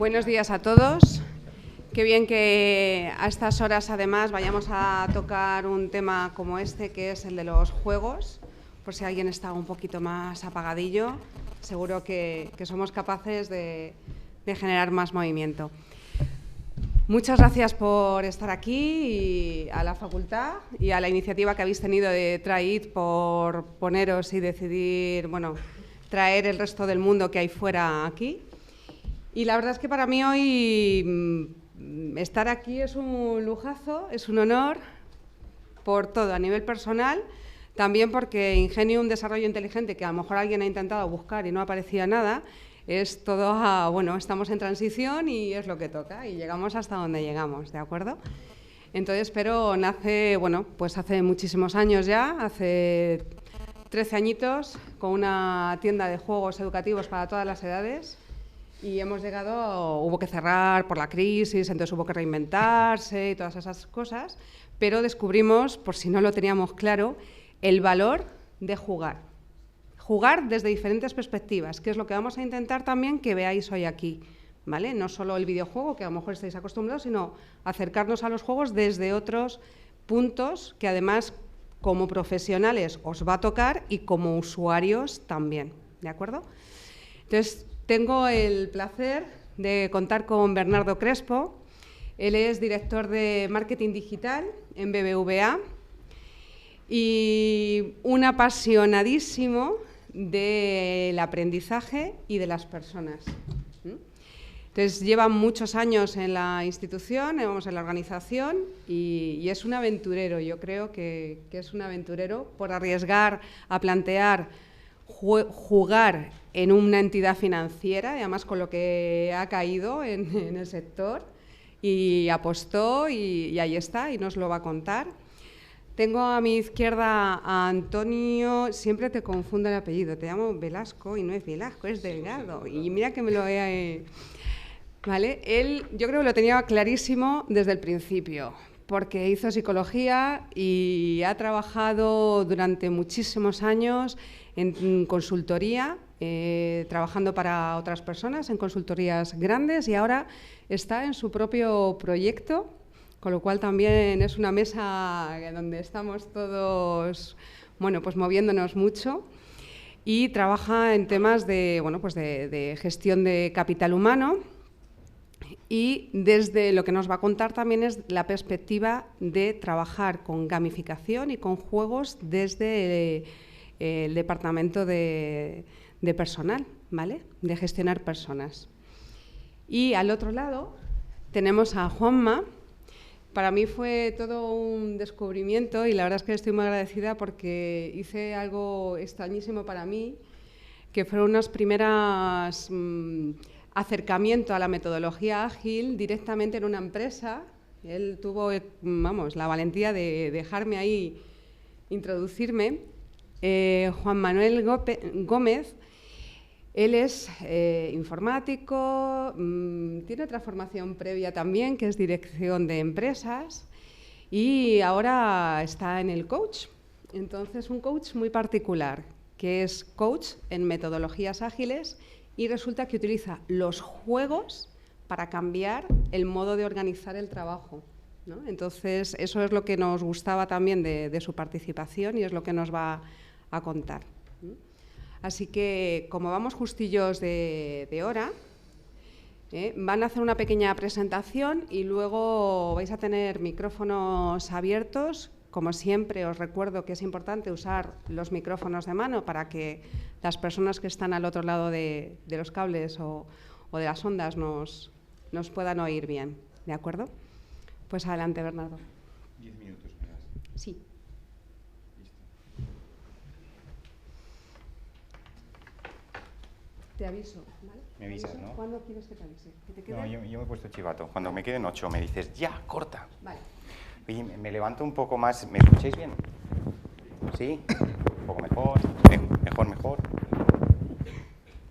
Buenos días a todos. Qué bien que a estas horas, además, vayamos a tocar un tema como este, que es el de los juegos. Por si alguien está un poquito más apagadillo, seguro que somos capaces de generar más movimiento. Muchas gracias por estar aquí y a la facultad y a la iniciativa que habéis tenido de TryIt por poneros y decidir, bueno, traer el resto del mundo que hay fuera aquí. Y la verdad es que para mí hoy estar aquí es un lujazo, es un honor por todo, a nivel personal, también porque Ingenium Desarrollo Inteligente, que a lo mejor alguien ha intentado buscar y no aparecía nada, es todo bueno, estamos en transición y es lo que toca y llegamos hasta donde llegamos, ¿de acuerdo? Entonces, pero nace, bueno, pues hace muchísimos años ya, hace 13 añitos, con una tienda de juegos educativos para todas las edades. Y hemos llegado, hubo que cerrar por la crisis, entonces hubo que reinventarse y todas esas cosas, pero descubrimos, por si no lo teníamos claro, el valor de jugar. Jugar desde diferentes perspectivas, que es lo que vamos a intentar también que veáis hoy aquí, ¿vale? No solo el videojuego, que a lo mejor estáis acostumbrados, sino acercarnos a los juegos desde otros puntos que además como profesionales os va a tocar y como usuarios también, ¿de acuerdo? Entonces, tengo el placer de contar con Bernardo Crespo. Él es director de marketing digital en BBVA y un apasionadísimo del aprendizaje y de las personas. Entonces, lleva muchos años en la institución, en la organización y es un aventurero. Yo creo que es un aventurero por arriesgar a plantear jugar en una entidad financiera, y además con lo que ha caído en el sector, y apostó y ahí está, y nos lo va a contar. Tengo a mi izquierda a Antonio, siempre te confundo el apellido, te llamo Velasco y no es Velasco, es Delgado, y mira que me lo he... ¿Vale? Él, yo creo que lo tenía clarísimo desde el principio, porque hizo psicología y ha trabajado durante muchísimos años en consultoría, trabajando para otras personas en consultorías grandes y ahora está en su propio proyecto, con lo cual también es una mesa donde estamos todos, bueno, pues moviéndonos mucho y trabaja en temas de, bueno, pues de gestión de capital humano. Y desde lo que nos va a contar también es la perspectiva de trabajar con gamificación y con juegos desde el departamento de personal, ¿vale? De gestionar personas. Y al otro lado tenemos a Juanma. Para mí fue todo un descubrimiento y la verdad es que estoy muy agradecida porque hice algo extrañísimo para mí, que fueron unas primeras... acercamiento a la metodología ágil directamente en una empresa. Él tuvo, vamos, la valentía de dejarme ahí introducirme. Juan Manuel Gómez, él es informático, tiene otra formación previa también, que es dirección de empresas, y ahora está en el coach. Entonces, un coach muy particular, que es coach en metodologías ágiles, y resulta que utiliza los juegos para cambiar el modo de organizar el trabajo, ¿no? Entonces, eso es lo que nos gustaba también de su participación y es lo que nos va a contar. Así que, como vamos justillos de hora, van a hacer una pequeña presentación y luego vais a tener micrófonos abiertos. Como siempre, os recuerdo que es importante usar los micrófonos de mano para que las personas que están al otro lado de los cables o de las ondas nos puedan oír bien, ¿de acuerdo? Pues adelante, Bernardo. 10 minutos, ¿me das? Sí. Listo. Te aviso, ¿vale? Me avisas, ¿no? ¿Cuándo quieres que te avise? ¿Que te quede? No, yo me he puesto chivato. Cuando me queden 8 me dices, ya, corta. Vale. Oye, me levanto un poco más. ¿Me escucháis bien? ¿Sí? Un poco mejor. Mejor.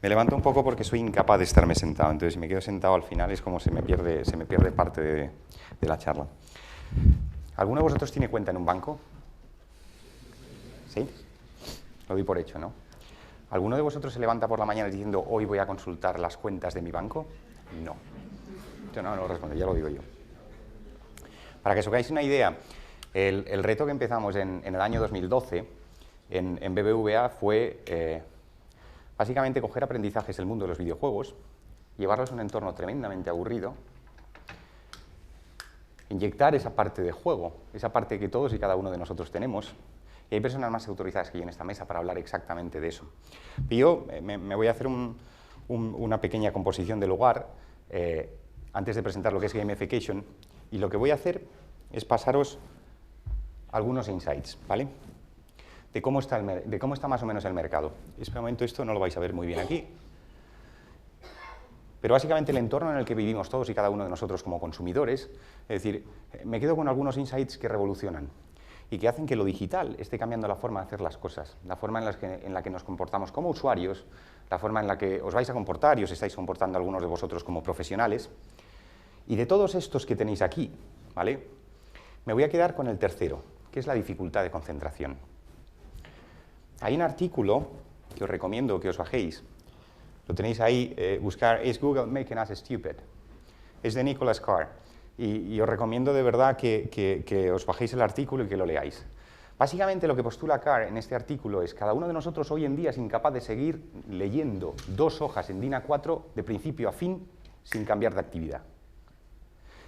Me levanto un poco porque soy incapaz de estarme sentado. Entonces, si me quedo sentado al final es como se me pierde parte de la charla. ¿Alguno de vosotros tiene cuenta en un banco? ¿Sí? Lo doy por hecho, ¿no? ¿Alguno de vosotros se levanta por la mañana diciendo, hoy voy a consultar las cuentas de mi banco? No. No lo respondo, ya lo digo yo. Para que os hagáis una idea, el reto que empezamos en el año 2012 en BBVA fue básicamente coger aprendizajes del mundo de los videojuegos, llevarlos a un entorno tremendamente aburrido, inyectar esa parte de juego, esa parte que todos y cada uno de nosotros tenemos, y hay personas más autorizadas que yo en esta mesa para hablar exactamente de eso. Y yo me voy a hacer una pequeña composición del lugar antes de presentar lo que es gamification, y lo que voy a hacer es pasaros algunos insights, ¿vale? De cómo está más o menos el mercado. En este momento esto no lo vais a ver muy bien aquí, pero básicamente el entorno en el que vivimos todos y cada uno de nosotros como consumidores, es decir, me quedo con algunos insights que revolucionan y que hacen que lo digital esté cambiando la forma de hacer las cosas, la forma en la que nos comportamos como usuarios, la forma en la que os vais a comportar y os estáis comportando algunos de vosotros como profesionales. Y de todos estos que tenéis aquí, ¿vale?, me voy a quedar con el tercero, que es la dificultad de concentración. Hay un artículo que os recomiendo que os bajéis, lo tenéis ahí, buscar ¿Is Google making us stupid? Es de Nicholas Carr, y os recomiendo de verdad que os bajéis el artículo y que lo leáis. Básicamente lo que postula Carr en este artículo es que cada uno de nosotros hoy en día es incapaz de seguir leyendo 2 hojas en DIN A4 de principio a fin sin cambiar de actividad.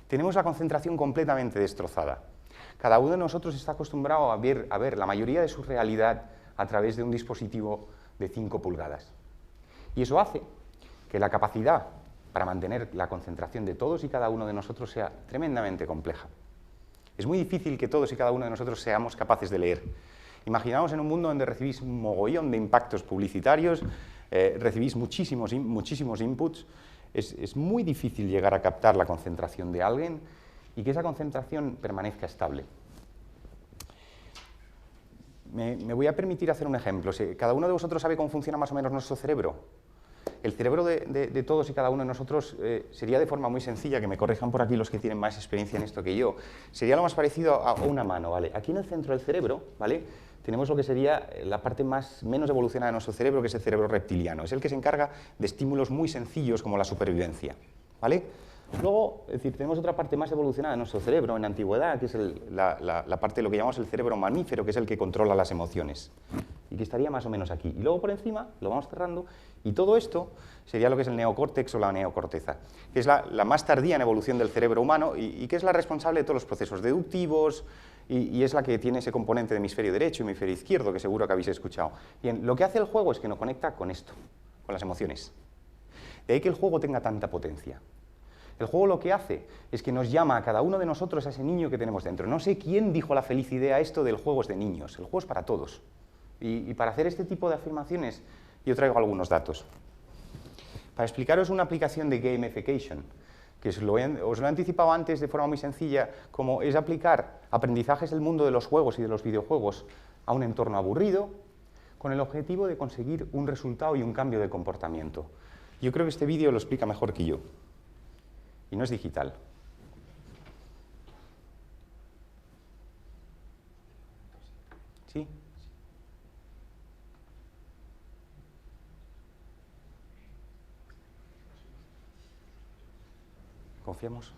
Tenemos la concentración completamente destrozada. Cada uno de nosotros está acostumbrado a ver la mayoría de su realidad a través de un dispositivo de 5 pulgadas. Y eso hace que la capacidad para mantener la concentración de todos y cada uno de nosotros sea tremendamente compleja. Es muy difícil que todos y cada uno de nosotros seamos capaces de leer. Imaginaos en un mundo donde recibís un mogollón de impactos publicitarios, recibís muchísimos inputs. Es muy difícil llegar a captar la concentración de alguien y que esa concentración permanezca estable. Me voy a permitir hacer un ejemplo. ¿Cada uno de vosotros sabe cómo funciona más o menos nuestro cerebro? El cerebro de todos y cada uno de nosotros sería de forma muy sencilla, que me corrijan por aquí los que tienen más experiencia en esto que yo, sería lo más parecido a una mano, ¿vale? Aquí en el centro del cerebro, ¿vale?, tenemos lo que sería la parte menos evolucionada de nuestro cerebro, que es el cerebro reptiliano. Es el que se encarga de estímulos muy sencillos como la supervivencia, ¿vale? Luego, es decir, tenemos otra parte más evolucionada de nuestro cerebro en la antigüedad, que es la parte de lo que llamamos el cerebro mamífero, que es el que controla las emociones, y que estaría más o menos aquí. Y luego por encima lo vamos cerrando, y todo esto sería lo que es el neocórtex o la neocorteza, que es la más tardía en evolución del cerebro humano y que es la responsable de todos los procesos deductivos, y es la que tiene ese componente de hemisferio derecho y hemisferio izquierdo, que seguro que habéis escuchado. Bien, lo que hace el juego es que nos conecta con esto, con las emociones. De ahí que el juego tenga tanta potencia. El juego lo que hace es que nos llama a cada uno de nosotros a ese niño que tenemos dentro. No sé quién dijo la feliz idea esto del juego es de niños. El juego es para todos. Y para hacer este tipo de afirmaciones yo traigo algunos datos. Para explicaros una aplicación de gamification, que os lo he anticipado antes de forma muy sencilla, como es aplicar aprendizajes del mundo de los juegos y de los videojuegos a un entorno aburrido, con el objetivo de conseguir un resultado y un cambio de comportamiento. Yo creo que este vídeo lo explica mejor que yo. Y no es digital. ¿Sí? ¿Confiamos?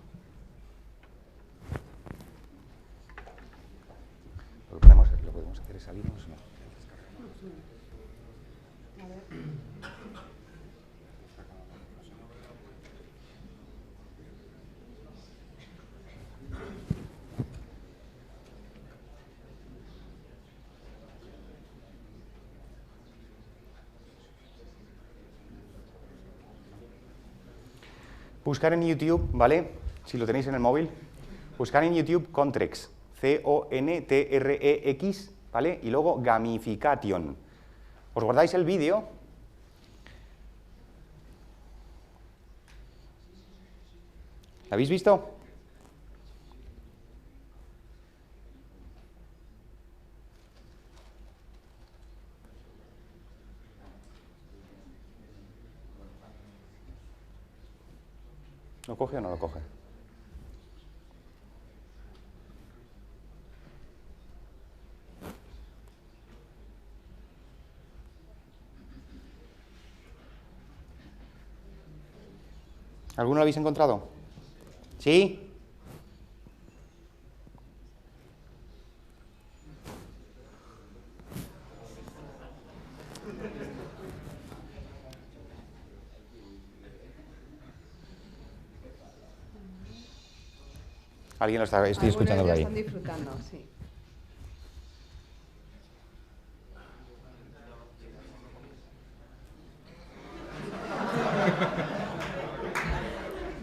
Lo que podemos hacer es salirnos, ¿no? Buscar en YouTube, ¿vale? Si lo tenéis en el móvil, buscar en YouTube Contrex, C-O-N-T-R-E-X, ¿vale? Y luego Gamification. Os guardáis el vídeo. ¿Lo habéis visto? ¿Lo coge o no lo coge? ¿Alguno lo habéis encontrado? ¿Sí? Alguien lo está, estoy escuchando por ahí. Están disfrutando, sí.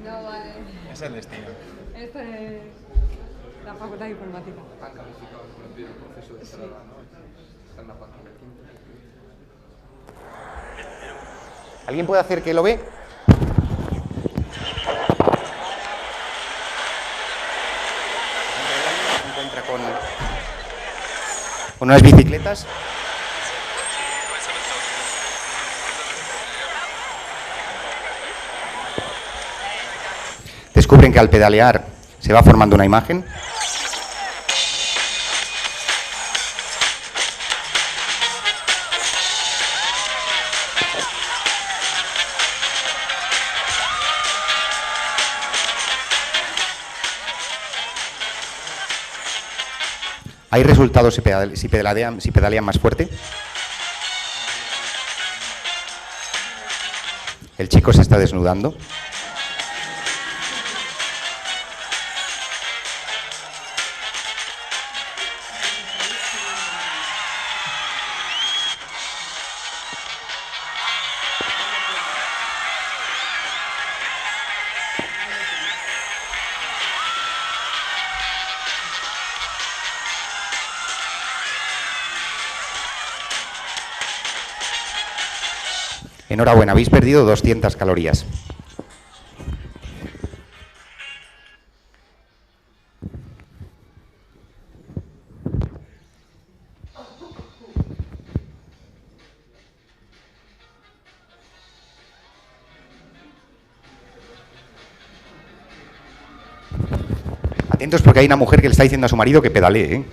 No vale. Es el destino. Esto es la facultad de informática. Han calificado el proceso de cerrada, ¿no? Está en la página 15. ¿Alguien puede hacer que lo ve? Se encuentra con unas bicicletas. Descubren que al pedalear se va formando una imagen. ¿Hay resultados si pedalean más fuerte? El chico se está desnudando. Enhorabuena, habéis perdido 200 calorías. Atentos porque hay una mujer que le está diciendo a su marido que pedalee, ¿eh?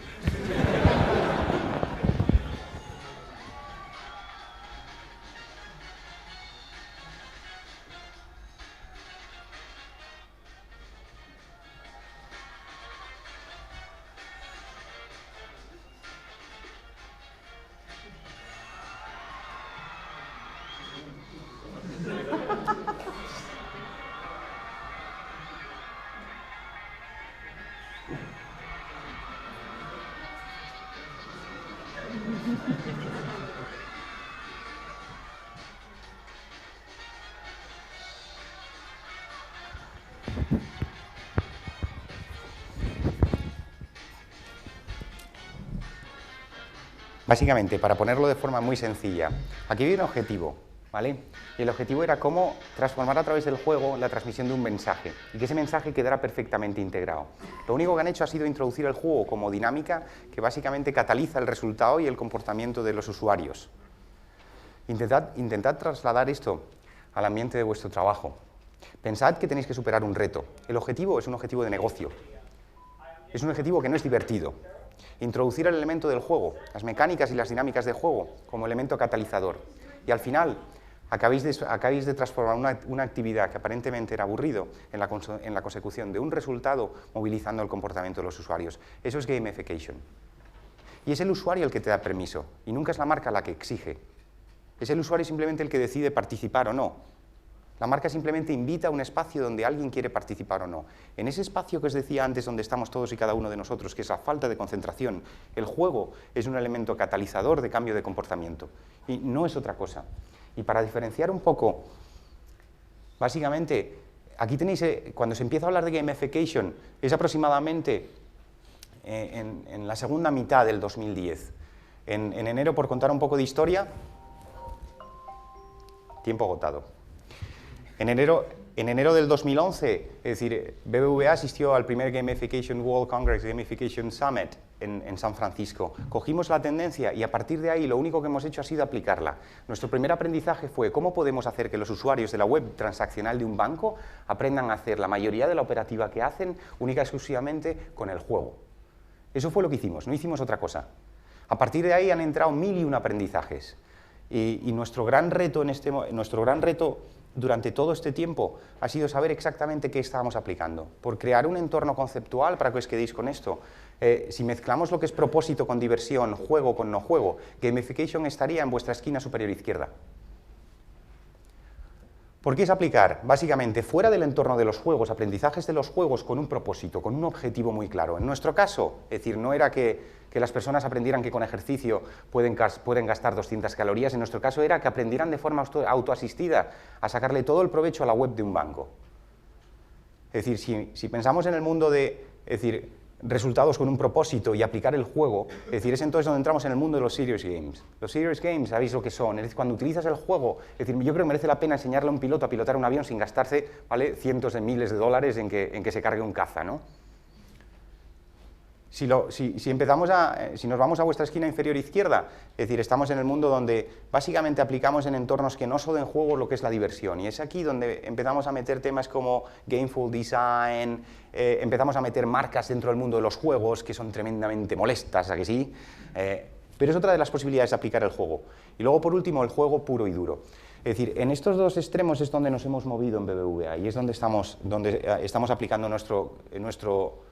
Básicamente, para ponerlo de forma muy sencilla, aquí hay un objetivo, ¿vale? Y el objetivo era cómo transformar a través del juego la transmisión de un mensaje y que ese mensaje quedara perfectamente integrado. Lo único que han hecho ha sido introducir el juego como dinámica que cataliza el resultado y el comportamiento de los usuarios. Intentad trasladar esto al ambiente de vuestro trabajo. Pensad que tenéis que superar un reto. El objetivo es un objetivo de negocio. Es un objetivo que no es divertido. Introducir el elemento del juego, las mecánicas y las dinámicas de juego como elemento catalizador. Y al final acabéis de transformar una actividad que aparentemente era aburrido en la consecución de un resultado movilizando el comportamiento de los usuarios. Eso es gamification. Y es el usuario el que te da permiso y nunca es la marca la que exige. Es el usuario simplemente el que decide participar o no. La marca simplemente invita a un espacio donde alguien quiere participar o no. En ese espacio que os decía antes, donde estamos todos y cada uno de nosotros, que es la falta de concentración, el juego es un elemento catalizador de cambio de comportamiento. Y no es otra cosa. Y para diferenciar un poco, básicamente, aquí tenéis, cuando se empieza a hablar de gamification, es aproximadamente en la segunda mitad del 2010. En enero, por contar un poco de historia, tiempo agotado. En enero del 2011, es decir, BBVA asistió al primer Gamification World Congress Gamification Summit en San Francisco. Cogimos la tendencia y a partir de ahí lo único que hemos hecho ha sido aplicarla. Nuestro primer aprendizaje fue cómo podemos hacer que los usuarios de la web transaccional de un banco aprendan a hacer la mayoría de la operativa que hacen única y exclusivamente con el juego. Eso fue lo que hicimos, no hicimos otra cosa. A partir de ahí han entrado 1001 aprendizajes. Y nuestro gran reto durante todo este tiempo ha sido saber exactamente qué estábamos aplicando. Por crear un entorno conceptual, para que os quedéis con esto, si mezclamos lo que es propósito con diversión, juego con no juego, gamification estaría en vuestra esquina superior izquierda. ¿Por qué es aplicar? Básicamente, fuera del entorno de los juegos, aprendizajes de los juegos con un propósito, con un objetivo muy claro. En nuestro caso, es decir, no era que las personas aprendieran que con ejercicio pueden gastar 200 calorías, en nuestro caso era que aprendieran de forma autoasistida a sacarle todo el provecho a la web de un banco. Es decir, si pensamos en el mundo de resultados con un propósito y aplicar el juego, es entonces donde entramos en el mundo de los serious games. Los serious games, ¿sabéis lo que son? Es decir, cuando utilizas el juego, yo creo que merece la pena enseñarle a un piloto a pilotar un avión sin gastarse, ¿vale?, cientos de miles de dólares en que se cargue un caza, ¿no? Si nos vamos a vuestra esquina inferior izquierda, es decir, estamos en el mundo donde básicamente aplicamos en entornos que no solo en juego lo que es la diversión, y es aquí donde empezamos a meter temas como gameful design, empezamos a meter marcas dentro del mundo de los juegos que son tremendamente molestas, ¿a que sí? Pero es otra de las posibilidades de aplicar el juego. Y luego, por último, el juego puro y duro. Es decir, en estos dos extremos es donde nos hemos movido en BBVA y es donde estamos aplicando nuestro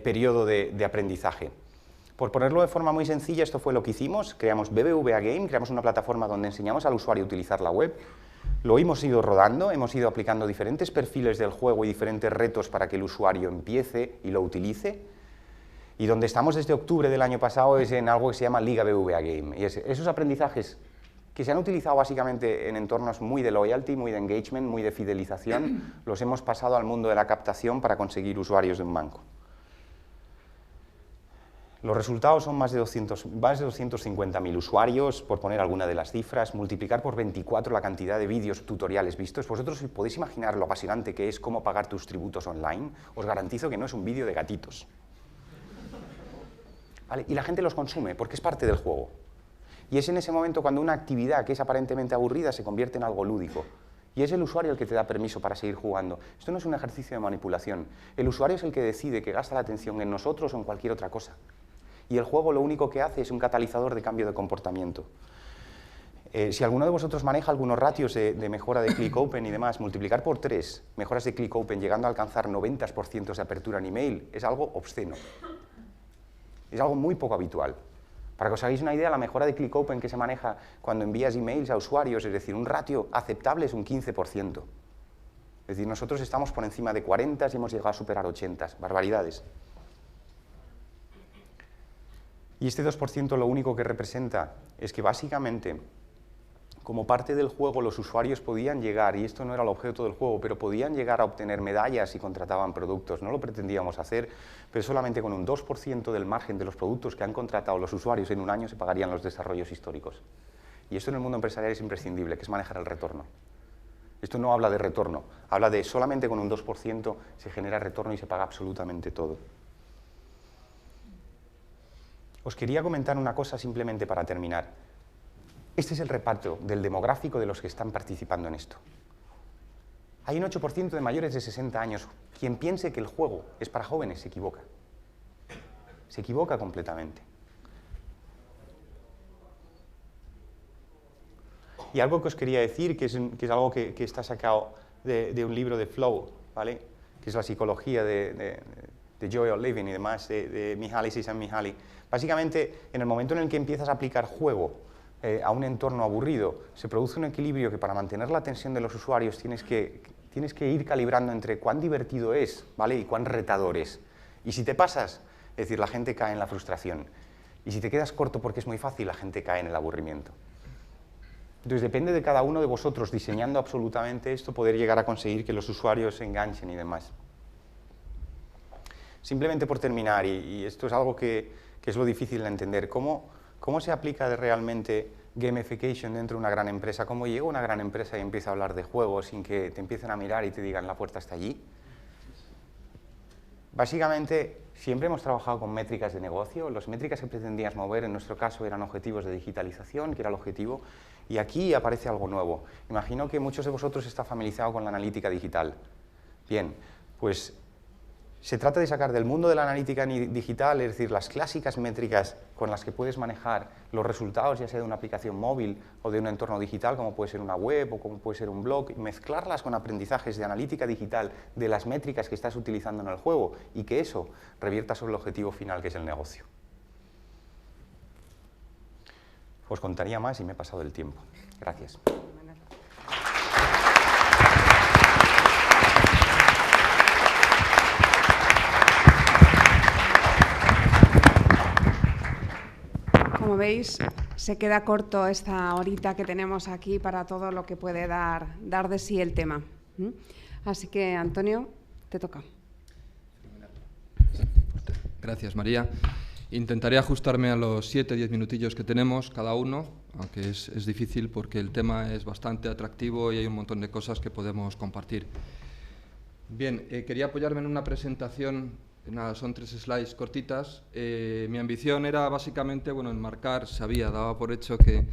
periodo de aprendizaje. Por ponerlo de forma muy sencilla, esto fue lo que hicimos, creamos BBVA Game, creamos una plataforma donde enseñamos al usuario a utilizar la web, lo hemos ido rodando, hemos ido aplicando diferentes perfiles del juego y diferentes retos para que el usuario empiece y lo utilice, y donde estamos desde octubre del año pasado es en algo que se llama Liga BBVA Game, y esos aprendizajes que se han utilizado básicamente en entornos muy de loyalty, muy de engagement, muy de fidelización, los hemos pasado al mundo de la captación para conseguir usuarios de un banco. Los resultados son más de 250.000 usuarios, por poner alguna de las cifras, multiplicar por 24 la cantidad de vídeos tutoriales vistos. Vosotros podéis imaginar lo apasionante que es cómo pagar tus tributos online. Os garantizo que no es un vídeo de gatitos. ¿Vale? Y la gente los consume porque es parte del juego. Y es en ese momento cuando una actividad que es aparentemente aburrida se convierte en algo lúdico. Y es el usuario el que te da permiso para seguir jugando. Esto no es un ejercicio de manipulación. El usuario es el que decide que gasta la atención en nosotros o en cualquier otra cosa. Y el juego lo único que hace es un catalizador de cambio de comportamiento. Si alguno de vosotros maneja algunos ratios de mejora de click open y demás, multiplicar por 3 mejoras de click open llegando a alcanzar 90% de apertura en email es algo obsceno. Es algo muy poco habitual. Para que os hagáis una idea, la mejora de click open que se maneja cuando envías emails a usuarios, es decir, un ratio aceptable es un 15%. Es decir, nosotros estamos por encima de 40 y hemos llegado a superar 80, barbaridades. Y este 2% lo único que representa es que básicamente, como parte del juego, los usuarios podían llegar, y esto no era el objeto del juego, pero podían llegar a obtener medallas si contrataban productos. No lo pretendíamos hacer, pero solamente con un 2% del margen de los productos que han contratado los usuarios en un año se pagarían los desarrollos históricos. Y esto en el mundo empresarial es imprescindible, que es manejar el retorno. Esto no habla de retorno, habla de solamente con un 2% se genera retorno y se paga absolutamente todo. Os quería comentar una cosa simplemente para terminar. Este es el reparto del demográfico de los que están participando en esto. Hay un 8% de mayores de 60 años. Quien piense que el juego es para jóvenes se equivoca. Se equivoca completamente. Y algo que os quería decir, que es algo que está sacado de un libro de Flow, ¿vale?, que es la psicología de Joy of Living y demás, de Mihaly Csikszentmihalyi. Básicamente, en el momento en el que empiezas a aplicar juego a un entorno aburrido, se produce un equilibrio que para mantener la atención de los usuarios tienes que ir calibrando entre cuán divertido es, ¿vale?, y cuán retador es. Y si te pasas, es decir, la gente cae en la frustración. Y si te quedas corto porque es muy fácil, la gente cae en el aburrimiento. Entonces depende de cada uno de vosotros, diseñando absolutamente esto, poder llegar a conseguir que los usuarios se enganchen y demás. Simplemente por terminar, y esto es algo que es lo difícil de entender, ¿cómo se aplica realmente gamification dentro de una gran empresa? ¿Cómo llega una gran empresa y empieza a hablar de juegos sin que te empiecen a mirar y te digan la puerta está allí? Básicamente, siempre hemos trabajado con métricas de negocio. Las métricas que pretendías mover, en nuestro caso, eran objetivos de digitalización, que era el objetivo, y aquí aparece algo nuevo. Imagino que muchos de vosotros están familiarizados con la analítica digital. Bien, pues Se trata de sacar del mundo de la analítica digital, es decir, las clásicas métricas con las que puedes manejar los resultados, ya sea de una aplicación móvil o de un entorno digital, como puede ser una web o como puede ser un blog, y mezclarlas con aprendizajes de analítica digital de las métricas que estás utilizando en el juego y que eso revierta sobre el objetivo final, que es el negocio. Os contaría más y me he pasado el tiempo. Gracias. Como veis, se queda corto esta horita que tenemos aquí para todo lo que puede dar de sí el tema. Así que, Antonio, te toca. Gracias, María. Intentaré ajustarme a los 7-10 minutillos que tenemos cada uno, aunque es difícil porque el tema es bastante atractivo y hay un montón de cosas que podemos compartir. Bien, quería apoyarme en una presentación. Nada, son 3 slides cortitas. Mi ambición era básicamente, enmarcar, daba por hecho que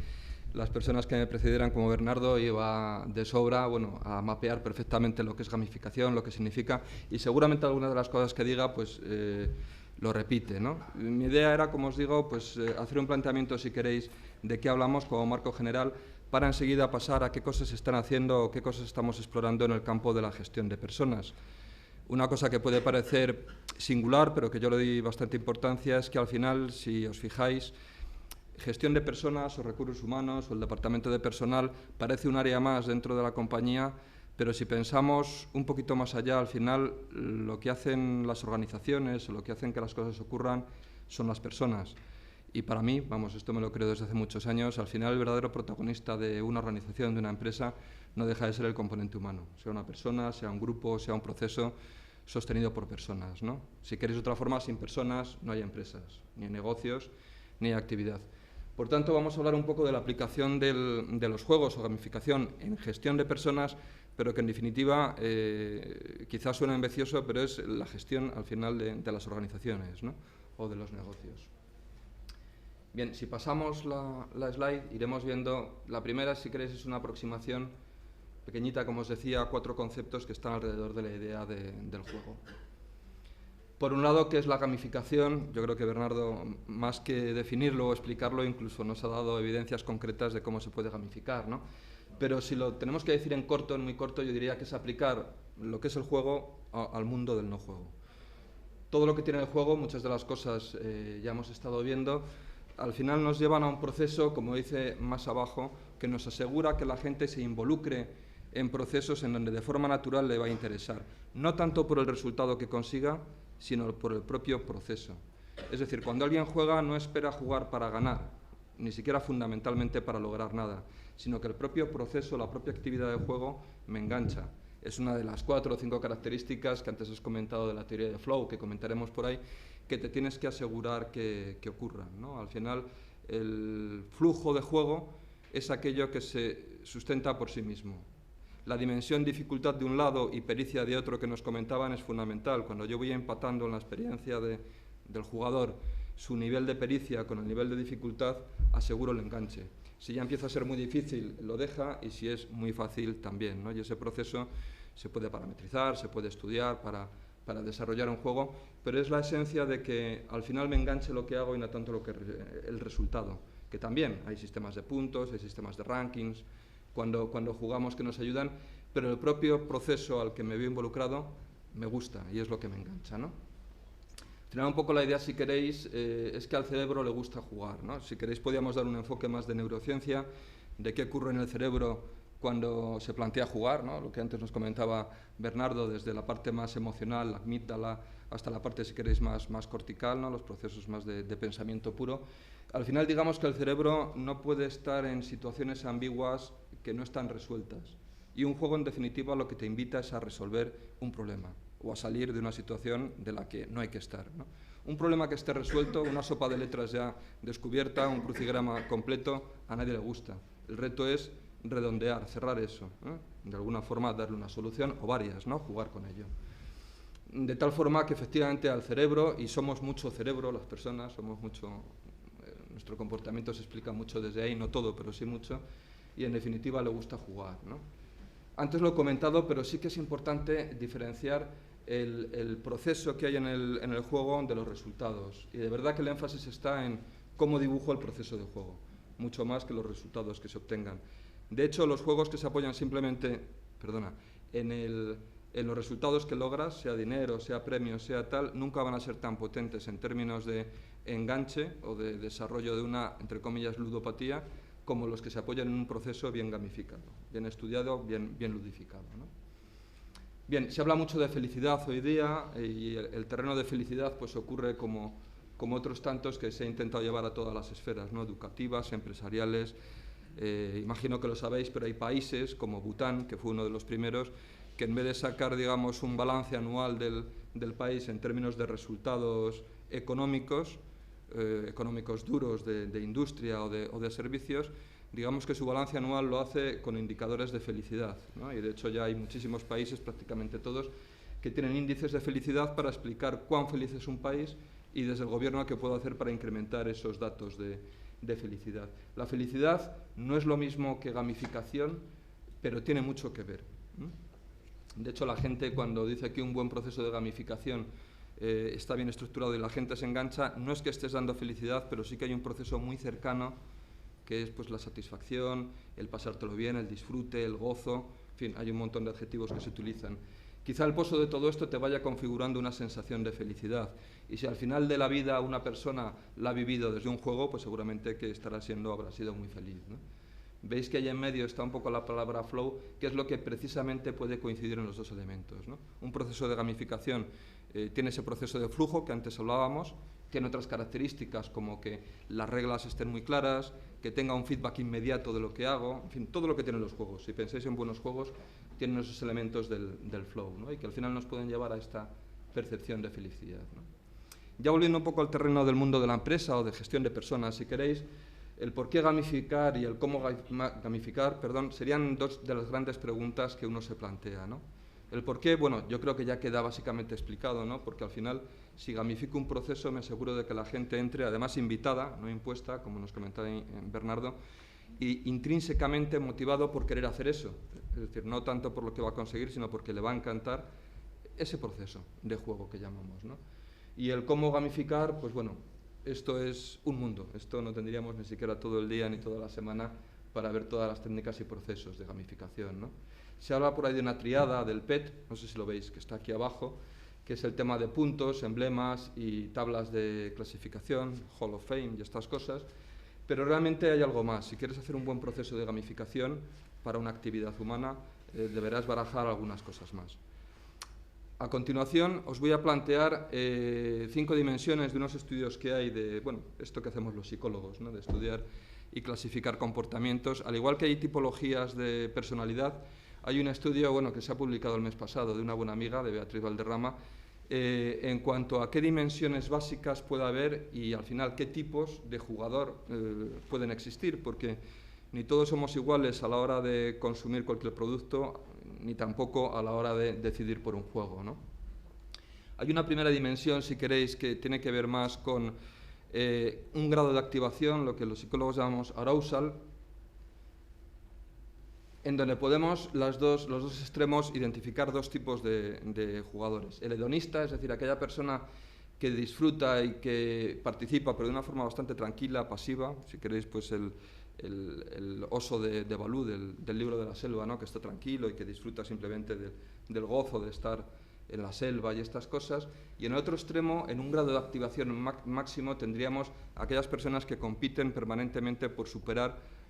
las personas que me precedieran como Bernardo iba de sobra, a mapear perfectamente lo que es gamificación, lo que significa, y seguramente algunas de las cosas que diga, lo repite, ¿no? Mi idea era, como os digo, hacer un planteamiento, si queréis, de qué hablamos como marco general, para enseguida pasar a qué cosas se están haciendo o qué cosas estamos explorando en el campo de la gestión de personas. Una cosa que puede parecer singular, pero que yo le doy bastante importancia, es que al final, si os fijáis, gestión de personas o recursos humanos o el departamento de personal parece un área más dentro de la compañía, pero si pensamos un poquito más allá, al final lo que hacen las organizaciones o lo que hacen que las cosas ocurran son las personas. Y para mí, esto me lo creo desde hace muchos años, al final el verdadero protagonista de una organización, de una empresa, no deja de ser el componente humano, sea una persona, sea un grupo, sea un proceso sostenido por personas, ¿no? Si queréis de otra forma, sin personas no hay empresas, ni negocios, ni actividad. Por tanto, vamos a hablar un poco de la aplicación de los juegos o gamificación en gestión de personas, pero que en definitiva quizás suena ambicioso, pero es la gestión al final de las organizaciones, ¿no? O de los negocios. Bien, si pasamos la slide, iremos viendo, la primera, si queréis, es una aproximación pequeñita, como os decía, 4 conceptos que están alrededor de la idea del juego. Por un lado, ¿qué es la gamificación? Yo creo que Bernardo, más que definirlo o explicarlo, incluso nos ha dado evidencias concretas de cómo se puede gamificar, ¿no? Pero si lo tenemos que decir en muy corto, yo diría que es aplicar lo que es el juego al mundo del no juego. Todo lo que tiene el juego, muchas de las cosas ya hemos estado viendo, al final nos llevan a un proceso, como dice más abajo, que nos asegura que la gente se involucre en procesos en donde de forma natural le va a interesar. No tanto por el resultado que consiga, sino por el propio proceso. Es decir, cuando alguien juega no espera jugar para ganar, ni siquiera fundamentalmente para lograr nada, sino que el propio proceso, la propia actividad de juego me engancha. Es una de las 4 o 5 características que antes os he comentado de la teoría de flow, que comentaremos por ahí, que te tienes que asegurar que ocurran, ¿no? Al final, el flujo de juego es aquello que se sustenta por sí mismo. La dimensión dificultad de un lado y pericia de otro que nos comentaban es fundamental. Cuando yo voy empatando en la experiencia del jugador su nivel de pericia con el nivel de dificultad, aseguro el enganche. Si ya empieza a ser muy difícil, lo deja, y si es muy fácil, también, ¿no? Y ese proceso se puede parametrizar, se puede estudiar para desarrollar un juego, pero es la esencia de que al final me enganche lo que hago y no tanto el resultado. Que también hay sistemas de puntos, hay sistemas de rankings, cuando jugamos que nos ayudan, pero el propio proceso al que me veo involucrado me gusta y es lo que me engancha, ¿no? Al final, un poco la idea, si queréis, es que al cerebro le gusta jugar, ¿no? Si queréis, podríamos dar un enfoque más de neurociencia, de qué ocurre en el cerebro cuando se plantea jugar, ¿no? Lo que antes nos comentaba Bernardo, desde la parte más emocional, la amígdala, hasta la parte, si queréis, más cortical, ¿no? Los procesos más de pensamiento puro. Al final, digamos que el cerebro no puede estar en situaciones ambiguas que no están resueltas. Y un juego, en definitiva, lo que te invita es a resolver un problema o a salir de una situación de la que no hay que estar, ¿no? Un problema que esté resuelto, una sopa de letras ya descubierta, un crucigrama completo, a nadie le gusta. El reto es redondear, cerrar eso, ¿eh? De alguna forma darle una solución o varias, ¿no? Jugar con ello. De tal forma que efectivamente al cerebro, y somos mucho cerebro las personas, somos mucho, nuestro comportamiento se explica mucho desde ahí, no todo, pero sí mucho, y en definitiva le gusta jugar, ¿no? Antes lo he comentado, pero sí que es importante diferenciar el proceso que hay en el juego de los resultados. Y de verdad que el énfasis está en cómo dibujo el proceso de juego, mucho más que los resultados que se obtengan. De hecho, los juegos que se apoyan simplemente, en los resultados que logras, sea dinero, sea premio, sea tal, nunca van a ser tan potentes en términos de enganche o de desarrollo de una, entre comillas, ludopatía, como los que se apoyan en un proceso bien gamificado, bien estudiado, bien ludificado, ¿no? Bien, se habla mucho de felicidad hoy día y el terreno de felicidad pues ocurre como otros tantos que se ha intentado llevar a todas las esferas, ¿no? Educativas, empresariales. Imagino que lo sabéis, pero hay países como Bután, que fue uno de los primeros, que en vez de sacar, digamos, un balance anual del país en términos de resultados económicos duros de industria o de servicios, digamos que su balance anual lo hace con indicadores de felicidad, ¿no? Y de hecho ya hay muchísimos países, prácticamente todos, que tienen índices de felicidad para explicar cuán feliz es un país y desde el gobierno qué puede hacer para incrementar esos datos de felicidad. La felicidad no es lo mismo que gamificación, pero tiene mucho que ver. De hecho, la gente cuando dice que un buen proceso de gamificación está bien estructurado y la gente se engancha, no es que estés dando felicidad, pero sí que hay un proceso muy cercano que es pues la satisfacción, el pasártelo bien, el disfrute, el gozo, en fin, hay un montón de adjetivos que se utilizan. Quizá el pozo de todo esto te vaya configurando una sensación de felicidad, y si al final de la vida una persona la ha vivido desde un juego, pues seguramente que habrá sido muy feliz, ¿no? Veis que ahí en medio está un poco la palabra flow, que es lo que precisamente puede coincidir en los dos elementos, ¿no? Un proceso de gamificación tiene ese proceso de flujo que antes hablábamos, tiene otras características como que las reglas estén muy claras, que tenga un feedback inmediato de lo que hago, en fin, todo lo que tienen los juegos. Si pensáis en buenos juegos, tienen esos elementos del flow, ¿no? Y que al final nos pueden llevar a esta percepción de felicidad, ¿no? Ya volviendo un poco al terreno del mundo de la empresa o de gestión de personas, si queréis, el por qué gamificar y el cómo gamificar, serían dos de las grandes preguntas que uno se plantea, ¿no? El por qué, bueno, yo creo que ya queda básicamente explicado, ¿no? Porque al final, si gamifico un proceso, me aseguro de que la gente entre, además invitada, no impuesta, como nos comentaba Bernardo, y intrínsecamente motivado por querer hacer eso. Es decir, no tanto por lo que va a conseguir, sino porque le va a encantar ese proceso de juego que llamamos, ¿no? Y el cómo gamificar, pues bueno, esto es un mundo. Esto no tendríamos ni siquiera todo el día ni toda la semana para ver todas las técnicas y procesos de gamificación, ¿no? Se habla por ahí de una triada del PET, no sé si lo veis, que está aquí abajo, que es el tema de puntos, emblemas y tablas de clasificación, Hall of Fame y estas cosas, pero realmente hay algo más. Si quieres hacer un buen proceso de gamificación para una actividad humana, deberás barajar algunas cosas más. A continuación, os voy a plantear 5 dimensiones de unos estudios que hay de, bueno, esto que hacemos los psicólogos, ¿no? De estudiar y clasificar comportamientos. Al igual que hay tipologías de personalidad, hay un estudio, bueno, que se ha publicado el mes pasado de una buena amiga, de Beatriz Valderrama, en cuanto a qué dimensiones básicas puede haber y al final qué tipos de jugador pueden existir, porque ni todos somos iguales a la hora de consumir cualquier producto, ni tampoco a la hora de decidir por un juego, ¿no? Hay una primera dimensión, si queréis, que tiene que ver más con un grado de activación, lo que los psicólogos llamamos arousal, en donde podemos los dos extremos identificar dos tipos de jugadores. El hedonista, es decir, aquella persona que disfruta y que participa, pero de una forma bastante tranquila, pasiva. Si queréis, pues el oso de Balú, del libro de la selva, ¿no? Que está tranquilo y que disfruta simplemente del gozo de estar en la selva y estas cosas. Y en el otro extremo, en un grado de activación máximo, tendríamos aquellas personas que compiten permanentemente por superar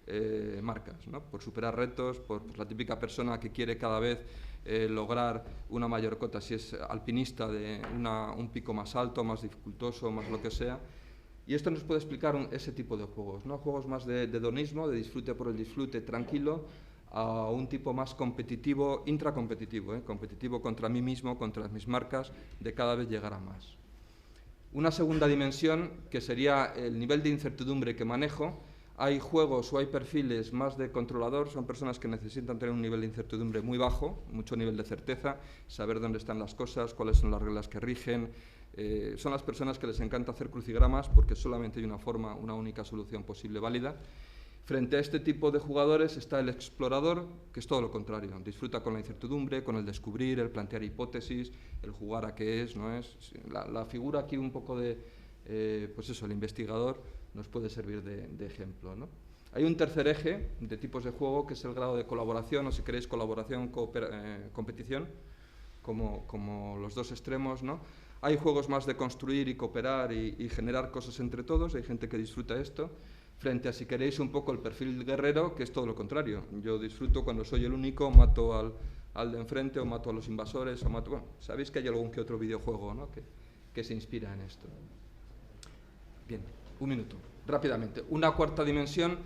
marcas, ¿no? Por superar retos, por la típica persona que quiere cada vez lograr una mayor cota, si es alpinista, de un pico más alto, más dificultoso, más lo que sea. Y esto nos puede explicar ese tipo de juegos, ¿no? Juegos más de hedonismo, de disfrute por el disfrute tranquilo, a un tipo más competitivo, intracompetitivo, competitivo contra mí mismo, contra mis marcas, de cada vez llegar a más. Una segunda dimensión, que sería el nivel de incertidumbre que manejo. Hay juegos o hay perfiles más de controlador, son personas que necesitan tener un nivel de incertidumbre muy bajo, mucho nivel de certeza, saber dónde están las cosas, cuáles son las reglas que rigen. Son las personas que les encanta hacer crucigramas porque solamente hay una forma, una única solución posible válida. Frente a este tipo de jugadores está el explorador, que es todo lo contrario. Disfruta con la incertidumbre, con el descubrir, el plantear hipótesis, el jugar a qué es, no es. La figura aquí un poco de, pues eso, el investigador nos puede servir de ejemplo, ¿no? Hay un tercer eje de tipos de juego, que es el grado de colaboración, o si queréis, colaboración, competición, como los dos extremos, ¿no? Hay juegos más de construir y cooperar y generar cosas entre todos, hay gente que disfruta esto, frente a, si queréis, un poco el perfil guerrero, que es todo lo contrario. Yo disfruto cuando soy el único, mato al de enfrente, o mato a los invasores, o mato... Bueno, sabéis que hay algún que otro videojuego, ¿no?, que se inspira en esto. Bien, un minuto, rápidamente. Una cuarta dimensión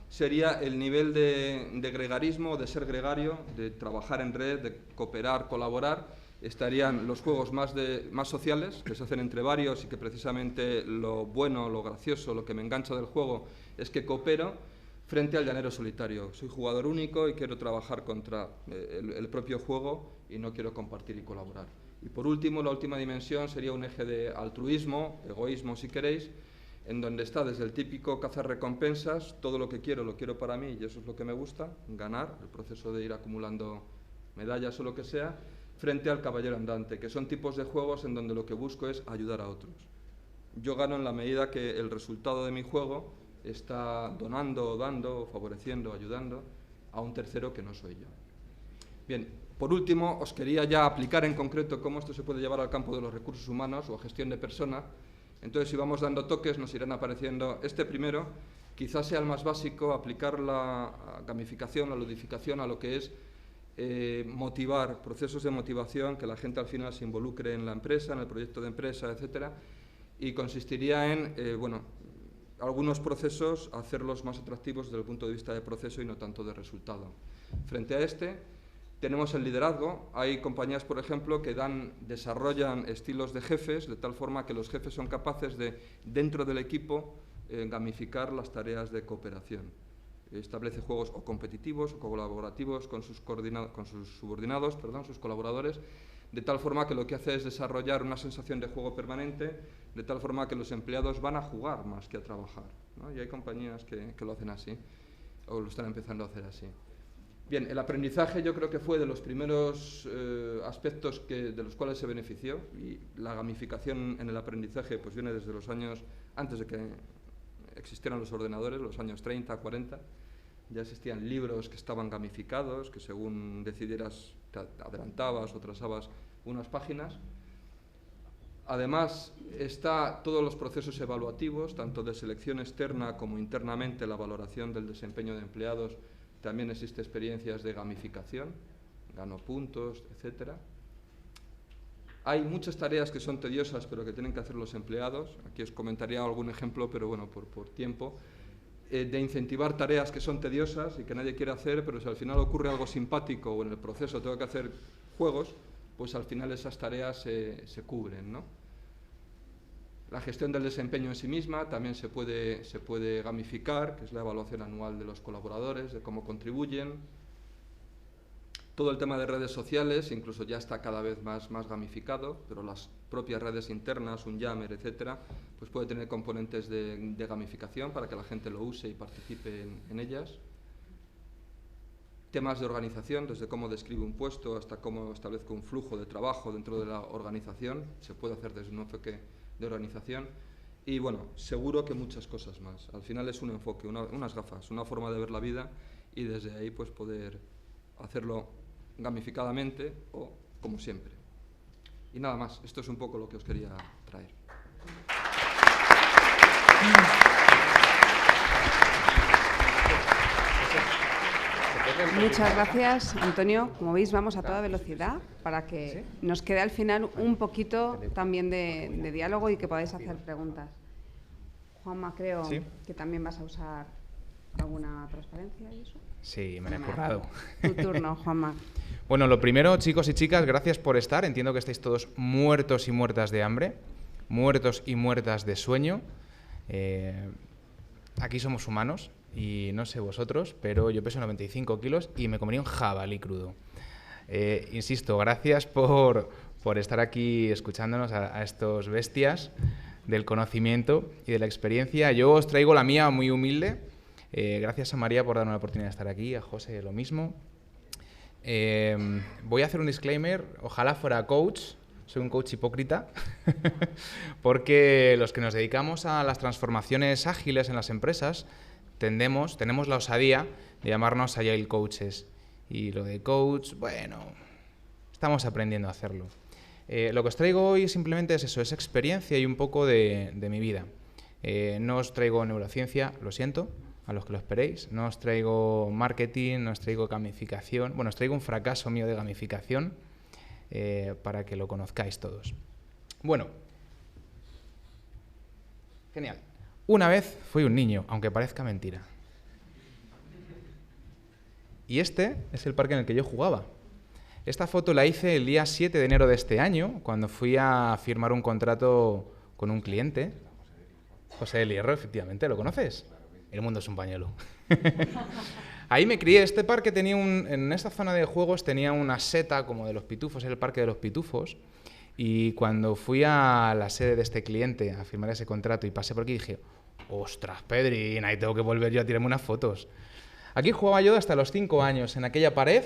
sería el nivel de gregarismo, de ser gregario, de trabajar en red, de cooperar, colaborar. Estarían los juegos más sociales, que se hacen entre varios y que precisamente lo bueno, lo gracioso, lo que me engancha del juego es que coopero, frente al llanero solitario. Soy jugador único y quiero trabajar contra el propio juego y no quiero compartir y colaborar. Y por último, la última dimensión sería un eje de altruismo, egoísmo si queréis, en donde está desde el típico cazar recompensas, todo lo quiero para mí y eso es lo que me gusta, ganar, el proceso de ir acumulando medallas o lo que sea, frente al caballero andante, que son tipos de juegos en donde lo que busco es ayudar a otros. Yo gano en la medida que el resultado de mi juego está donando, dando, favoreciendo, ayudando a un tercero que no soy yo. Bien, por último, os quería ya aplicar en concreto cómo esto se puede llevar al campo de los recursos humanos o a gestión de persona. Entonces, si vamos dando toques, nos irán apareciendo. Este primero, quizás sea el más básico, aplicar la gamificación, la ludificación a lo que es motivar, procesos de motivación, que la gente al final se involucre en la empresa, en el proyecto de empresa, etcétera, y consistiría en, bueno, algunos procesos hacerlos más atractivos desde el punto de vista de proceso y no tanto de resultado. Frente a este, tenemos el liderazgo. Hay compañías, por ejemplo, que desarrollan estilos de jefes, de tal forma que los jefes son capaces de, dentro del equipo, gamificar las tareas de cooperación. Establece juegos o competitivos o colaborativos con sus subordinados, sus colaboradores, de tal forma que lo que hace es desarrollar una sensación de juego permanente, de tal forma que los empleados van a jugar más que a trabajar, ¿no? Y hay compañías que lo hacen así, o lo están empezando a hacer así. Bien, el aprendizaje yo creo que fue de los primeros aspectos de los cuales se benefició, y la gamificación en el aprendizaje pues viene desde los años antes de que existieran los ordenadores, los años 30, 40, ya existían libros que estaban gamificados, que según decidieras te adelantabas o trazabas unas páginas. Además, todos los procesos evaluativos, tanto de selección externa como internamente, la valoración del desempeño de empleados. También existen experiencias de gamificación, gano puntos, etc. Hay muchas tareas que son tediosas, pero que tienen que hacer los empleados. Aquí os comentaría algún ejemplo, pero bueno, por tiempo. De incentivar tareas que son tediosas y que nadie quiere hacer, pero si al final ocurre algo simpático o en el proceso tengo que hacer juegos, pues al final esas tareas se cubren, ¿no? La gestión del desempeño en sí misma también se puede gamificar, que es la evaluación anual de los colaboradores, de cómo contribuyen. Todo el tema de redes sociales, incluso ya está cada vez más gamificado, pero las propias redes internas, un Yammer, etcétera, pues puede tener componentes de gamificación para que la gente lo use y participe en ellas. Temas de organización, desde cómo describe un puesto hasta cómo establezco un flujo de trabajo dentro de la organización, se puede hacer desde un enfoque de organización. Y bueno, seguro que muchas cosas más. Al final es un enfoque, unas gafas, una forma de ver la vida, y desde ahí pues poder hacerlo gamificadamente o como siempre. Y nada más, esto es un poco lo que os quería traer. Muchas gracias, Antonio. Como veis, vamos a toda velocidad para que nos quede al final un poquito también de diálogo y que podáis hacer preguntas. Juanma, creo que también vas a usar alguna transparencia y eso. Sí, me la he currado. Tu turno, Juanma. Bueno, lo primero, chicos y chicas, gracias por estar. Entiendo que estáis todos muertos y muertas de hambre, muertos y muertas de sueño. Aquí somos humanos y no sé vosotros, pero yo peso 95 kilos y me comería un jabalí crudo. Insisto, gracias por estar aquí escuchándonos a estos bestias del conocimiento y de la experiencia. Yo os traigo la mía muy humilde. Gracias a María por darme la oportunidad de estar aquí, a José lo mismo. Voy a hacer un disclaimer, ojalá fuera coach, soy un coach hipócrita, porque los que nos dedicamos a las transformaciones ágiles en las empresas tenemos la osadía de llamarnos Agile Coaches. Y lo de coach, bueno, estamos aprendiendo a hacerlo. Lo que os traigo hoy simplemente es eso, es experiencia y un poco de mi vida. No os traigo neurociencia, lo siento, a los que lo esperéis. No os traigo marketing, no os traigo gamificación. Bueno, os traigo un fracaso mío de gamificación para que lo conozcáis todos. Bueno, genial. Una vez fui un niño, aunque parezca mentira. Y este es el parque en el que yo jugaba. Esta foto la hice el día 7 de enero de este año, cuando fui a firmar un contrato con un cliente. José Eli Hierro, efectivamente, ¿lo conoces? El mundo es un pañuelo. Ahí me crié. Este parque tenía en esta zona de juegos tenía una seta como de los pitufos, era el parque de los pitufos. Y cuando fui a la sede de este cliente a firmar ese contrato y pasé por aquí, dije, ostras, Pedrín, ahí tengo que volver yo a tirarme unas fotos. Aquí jugaba yo hasta los 5 años, en aquella pared,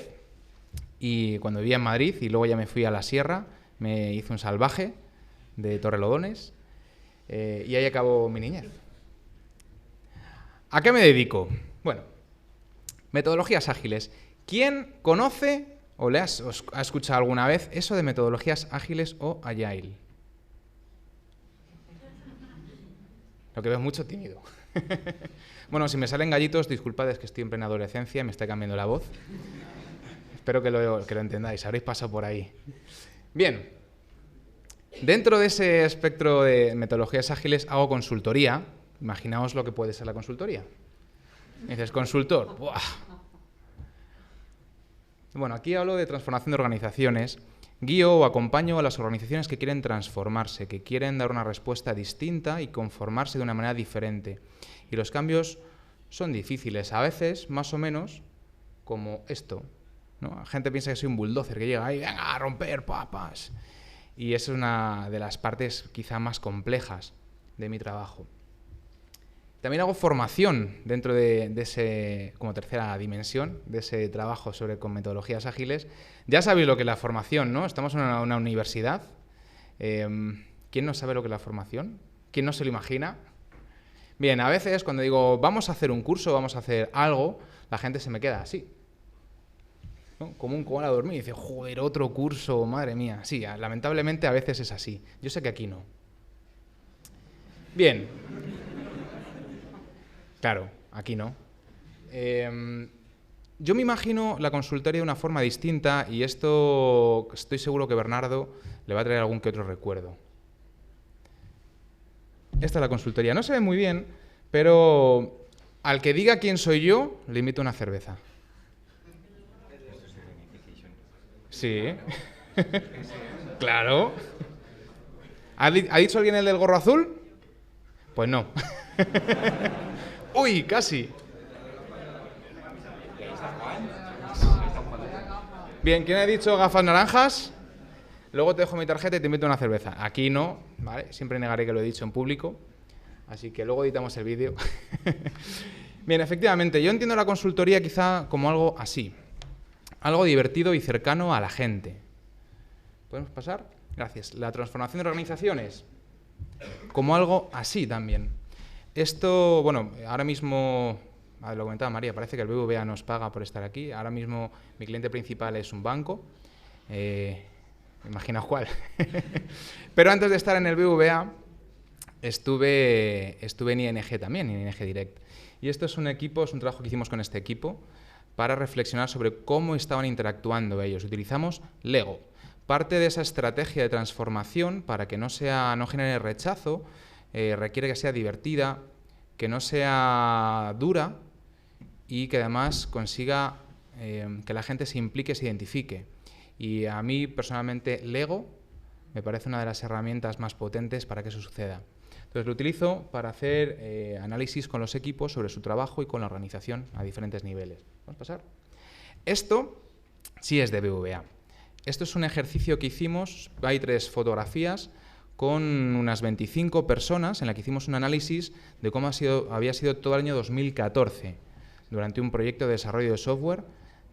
y cuando vivía en Madrid, y luego ya me fui a la sierra, me hice un salvaje de Torrelodones, y ahí acabó mi niñez. ¿A qué me dedico? Bueno, metodologías ágiles. ¿Quién conoce o os ha escuchado alguna vez eso de metodologías ágiles o Agile? Lo que veo es mucho tímido. Bueno, si me salen gallitos, disculpad, es que estoy en plena adolescencia y me está cambiando la voz. Espero que lo entendáis, habréis pasado por ahí. Bien, dentro de ese espectro de metodologías ágiles hago consultoría. Imaginaos lo que puede ser la consultoría. Me dices, consultor. ¡Buah! Bueno, aquí hablo de transformación de organizaciones. Guío o acompaño a las organizaciones que quieren transformarse, que quieren dar una respuesta distinta y conformarse de una manera diferente. Y los cambios son difíciles, a veces más o menos como esto, ¿no? La gente piensa que soy un bulldozer que llega ahí, venga, a romper papas. Y esa es una de las partes quizá más complejas de mi trabajo. También hago formación dentro de ese, como tercera dimensión, de ese trabajo con metodologías ágiles. Ya sabéis lo que es la formación, ¿no? Estamos en una universidad. ¿Quién no sabe lo que es la formación? ¿Quién no se lo imagina? Bien, a veces cuando digo vamos a hacer un curso, vamos a hacer algo, la gente se me queda así, ¿no? Como un koala a dormir y dice, joder, otro curso, madre mía. Sí, lamentablemente a veces es así. Yo sé que aquí no. Bien. Claro, aquí no. Yo me imagino la consultoría de una forma distinta y esto estoy seguro que Bernardo le va a traer algún que otro recuerdo. Esta es la consultoría. No se ve muy bien, pero al que diga quién soy yo, le invito a una cerveza. Sí. Claro. ¿Ha dicho alguien el del gorro azul? Pues no. Uy, casi. Bien, ¿quién ha dicho gafas naranjas? Luego te dejo mi tarjeta y te invito a una cerveza. Aquí no, ¿vale? Siempre negaré que lo he dicho en público. Así que luego editamos el vídeo. Bien, efectivamente, yo entiendo la consultoría quizá como algo así. Algo divertido y cercano a la gente. ¿Podemos pasar? Gracias. La transformación de organizaciones como algo así también. Esto, bueno, ahora mismo, lo comentaba María, parece que el BBVA nos paga por estar aquí. Ahora mismo mi cliente principal es un banco. Imaginaos cuál. Pero antes de estar en el BBVA, estuve en ING también, en ING Direct. Y esto es un trabajo que hicimos con este equipo para reflexionar sobre cómo estaban interactuando ellos. Utilizamos Lego. Parte de esa estrategia de transformación, para que no genere rechazo, requiere que sea divertida, que no sea dura y que además consiga que la gente se implique, se identifique. Y a mí, personalmente, Lego me parece una de las herramientas más potentes para que eso suceda. Entonces, lo utilizo para hacer análisis con los equipos sobre su trabajo y con la organización a diferentes niveles. ¿Vamos a pasar? Esto sí es de BBVA. Esto es un ejercicio que hicimos. Hay 3 fotografías con unas 25 personas en la que hicimos un análisis de cómo había sido todo el año 2014 durante un proyecto de desarrollo de software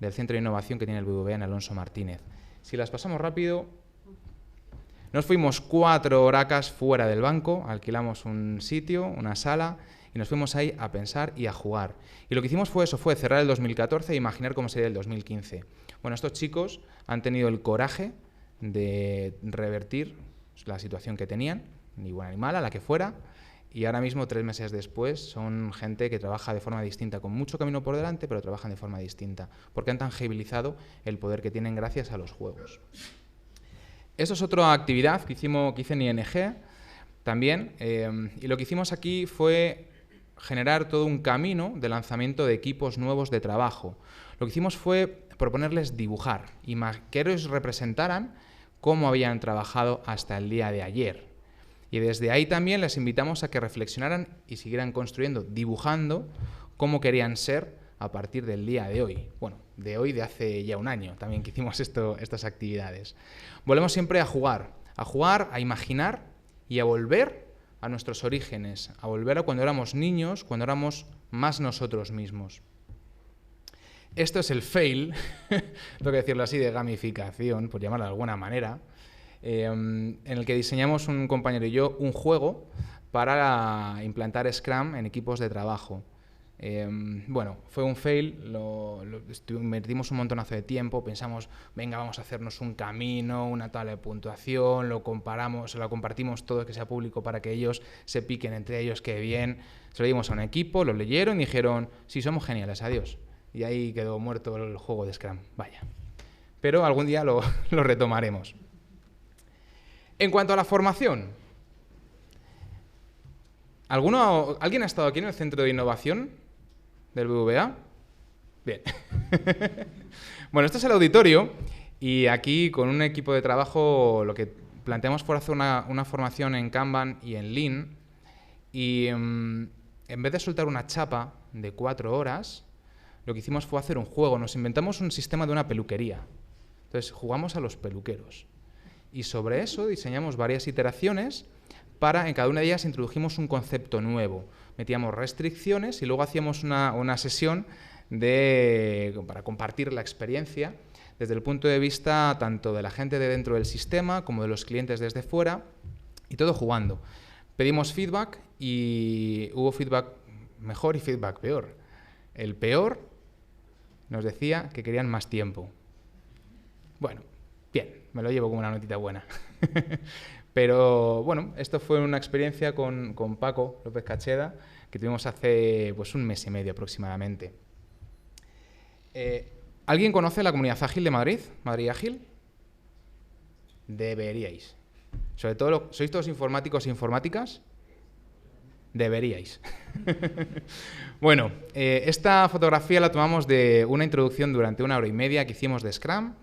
del Centro de Innovación que tiene el BBVA en Alonso Martínez. Si las pasamos rápido, nos fuimos 4 horacas fuera del banco, alquilamos un sitio, una sala, y nos fuimos ahí a pensar y a jugar. Y lo que hicimos fue cerrar el 2014 e imaginar cómo sería el 2015. Bueno, estos chicos han tenido el coraje de revertir la situación que tenían, ni buena ni mala, la que fuera, y ahora mismo, 3 meses después, son gente que trabaja de forma distinta, con mucho camino por delante, pero trabajan de forma distinta, porque han tangibilizado el poder que tienen gracias a los juegos. Esto es otra actividad que hice en ING también, y lo que hicimos aquí fue generar todo un camino de lanzamiento de equipos nuevos de trabajo. Lo que hicimos fue proponerles dibujar y que ellos representaran cómo habían trabajado hasta el día de ayer. Y desde ahí también les invitamos a que reflexionaran y siguieran construyendo, dibujando cómo querían ser a partir del día de hoy. Bueno, de hoy, de hace ya un año también que hicimos estas actividades. Volvemos siempre a jugar, a imaginar y a volver a nuestros orígenes, a volver a cuando éramos niños, cuando éramos más nosotros mismos. Esto es el fail, tengo que decirlo así, de gamificación, por llamarlo de alguna manera, en el que diseñamos un compañero y yo un juego para implantar Scrum en equipos de trabajo. Bueno, fue un fail, metimos un montonazo de tiempo, pensamos, venga, vamos a hacernos un camino, una tabla de puntuación, lo compartimos todo, que sea público para que ellos se piquen entre ellos, que bien. Se lo dimos a un equipo, lo leyeron y dijeron, sí, somos geniales, adiós. Y ahí quedó muerto el juego de Scrum, vaya. Pero algún día lo retomaremos. En cuanto a la formación, ¿alguien ha estado aquí en el Centro de Innovación del BBVA? Bien. Bueno, este es el auditorio y aquí con un equipo de trabajo lo que planteamos fue hacer una formación en Kanban y en Lean y en vez de soltar una chapa de 4 horas, lo que hicimos fue hacer un juego. Nos inventamos un sistema de una peluquería. Entonces jugamos a los peluqueros y sobre eso diseñamos varias iteraciones para, en cada una de ellas introdujimos un concepto nuevo. Metíamos restricciones y luego hacíamos una sesión para compartir la experiencia desde el punto de vista tanto de la gente de dentro del sistema como de los clientes desde fuera y todo jugando. Pedimos feedback y hubo feedback mejor y feedback peor. El peor nos decía que querían más tiempo. Bueno, bien, me lo llevo como una notita buena. Pero bueno, esto fue una experiencia con Paco López Cacheda que tuvimos hace pues, 1 mes y medio aproximadamente. ¿Alguien conoce la Comunidad Ágil de Madrid? ¿Madrid Ágil? Deberíais. Sobre todo, ¿sois todos informáticos e informáticas? Deberíais. Bueno, esta fotografía la tomamos de una introducción durante 1 hora y media que hicimos de Scrum,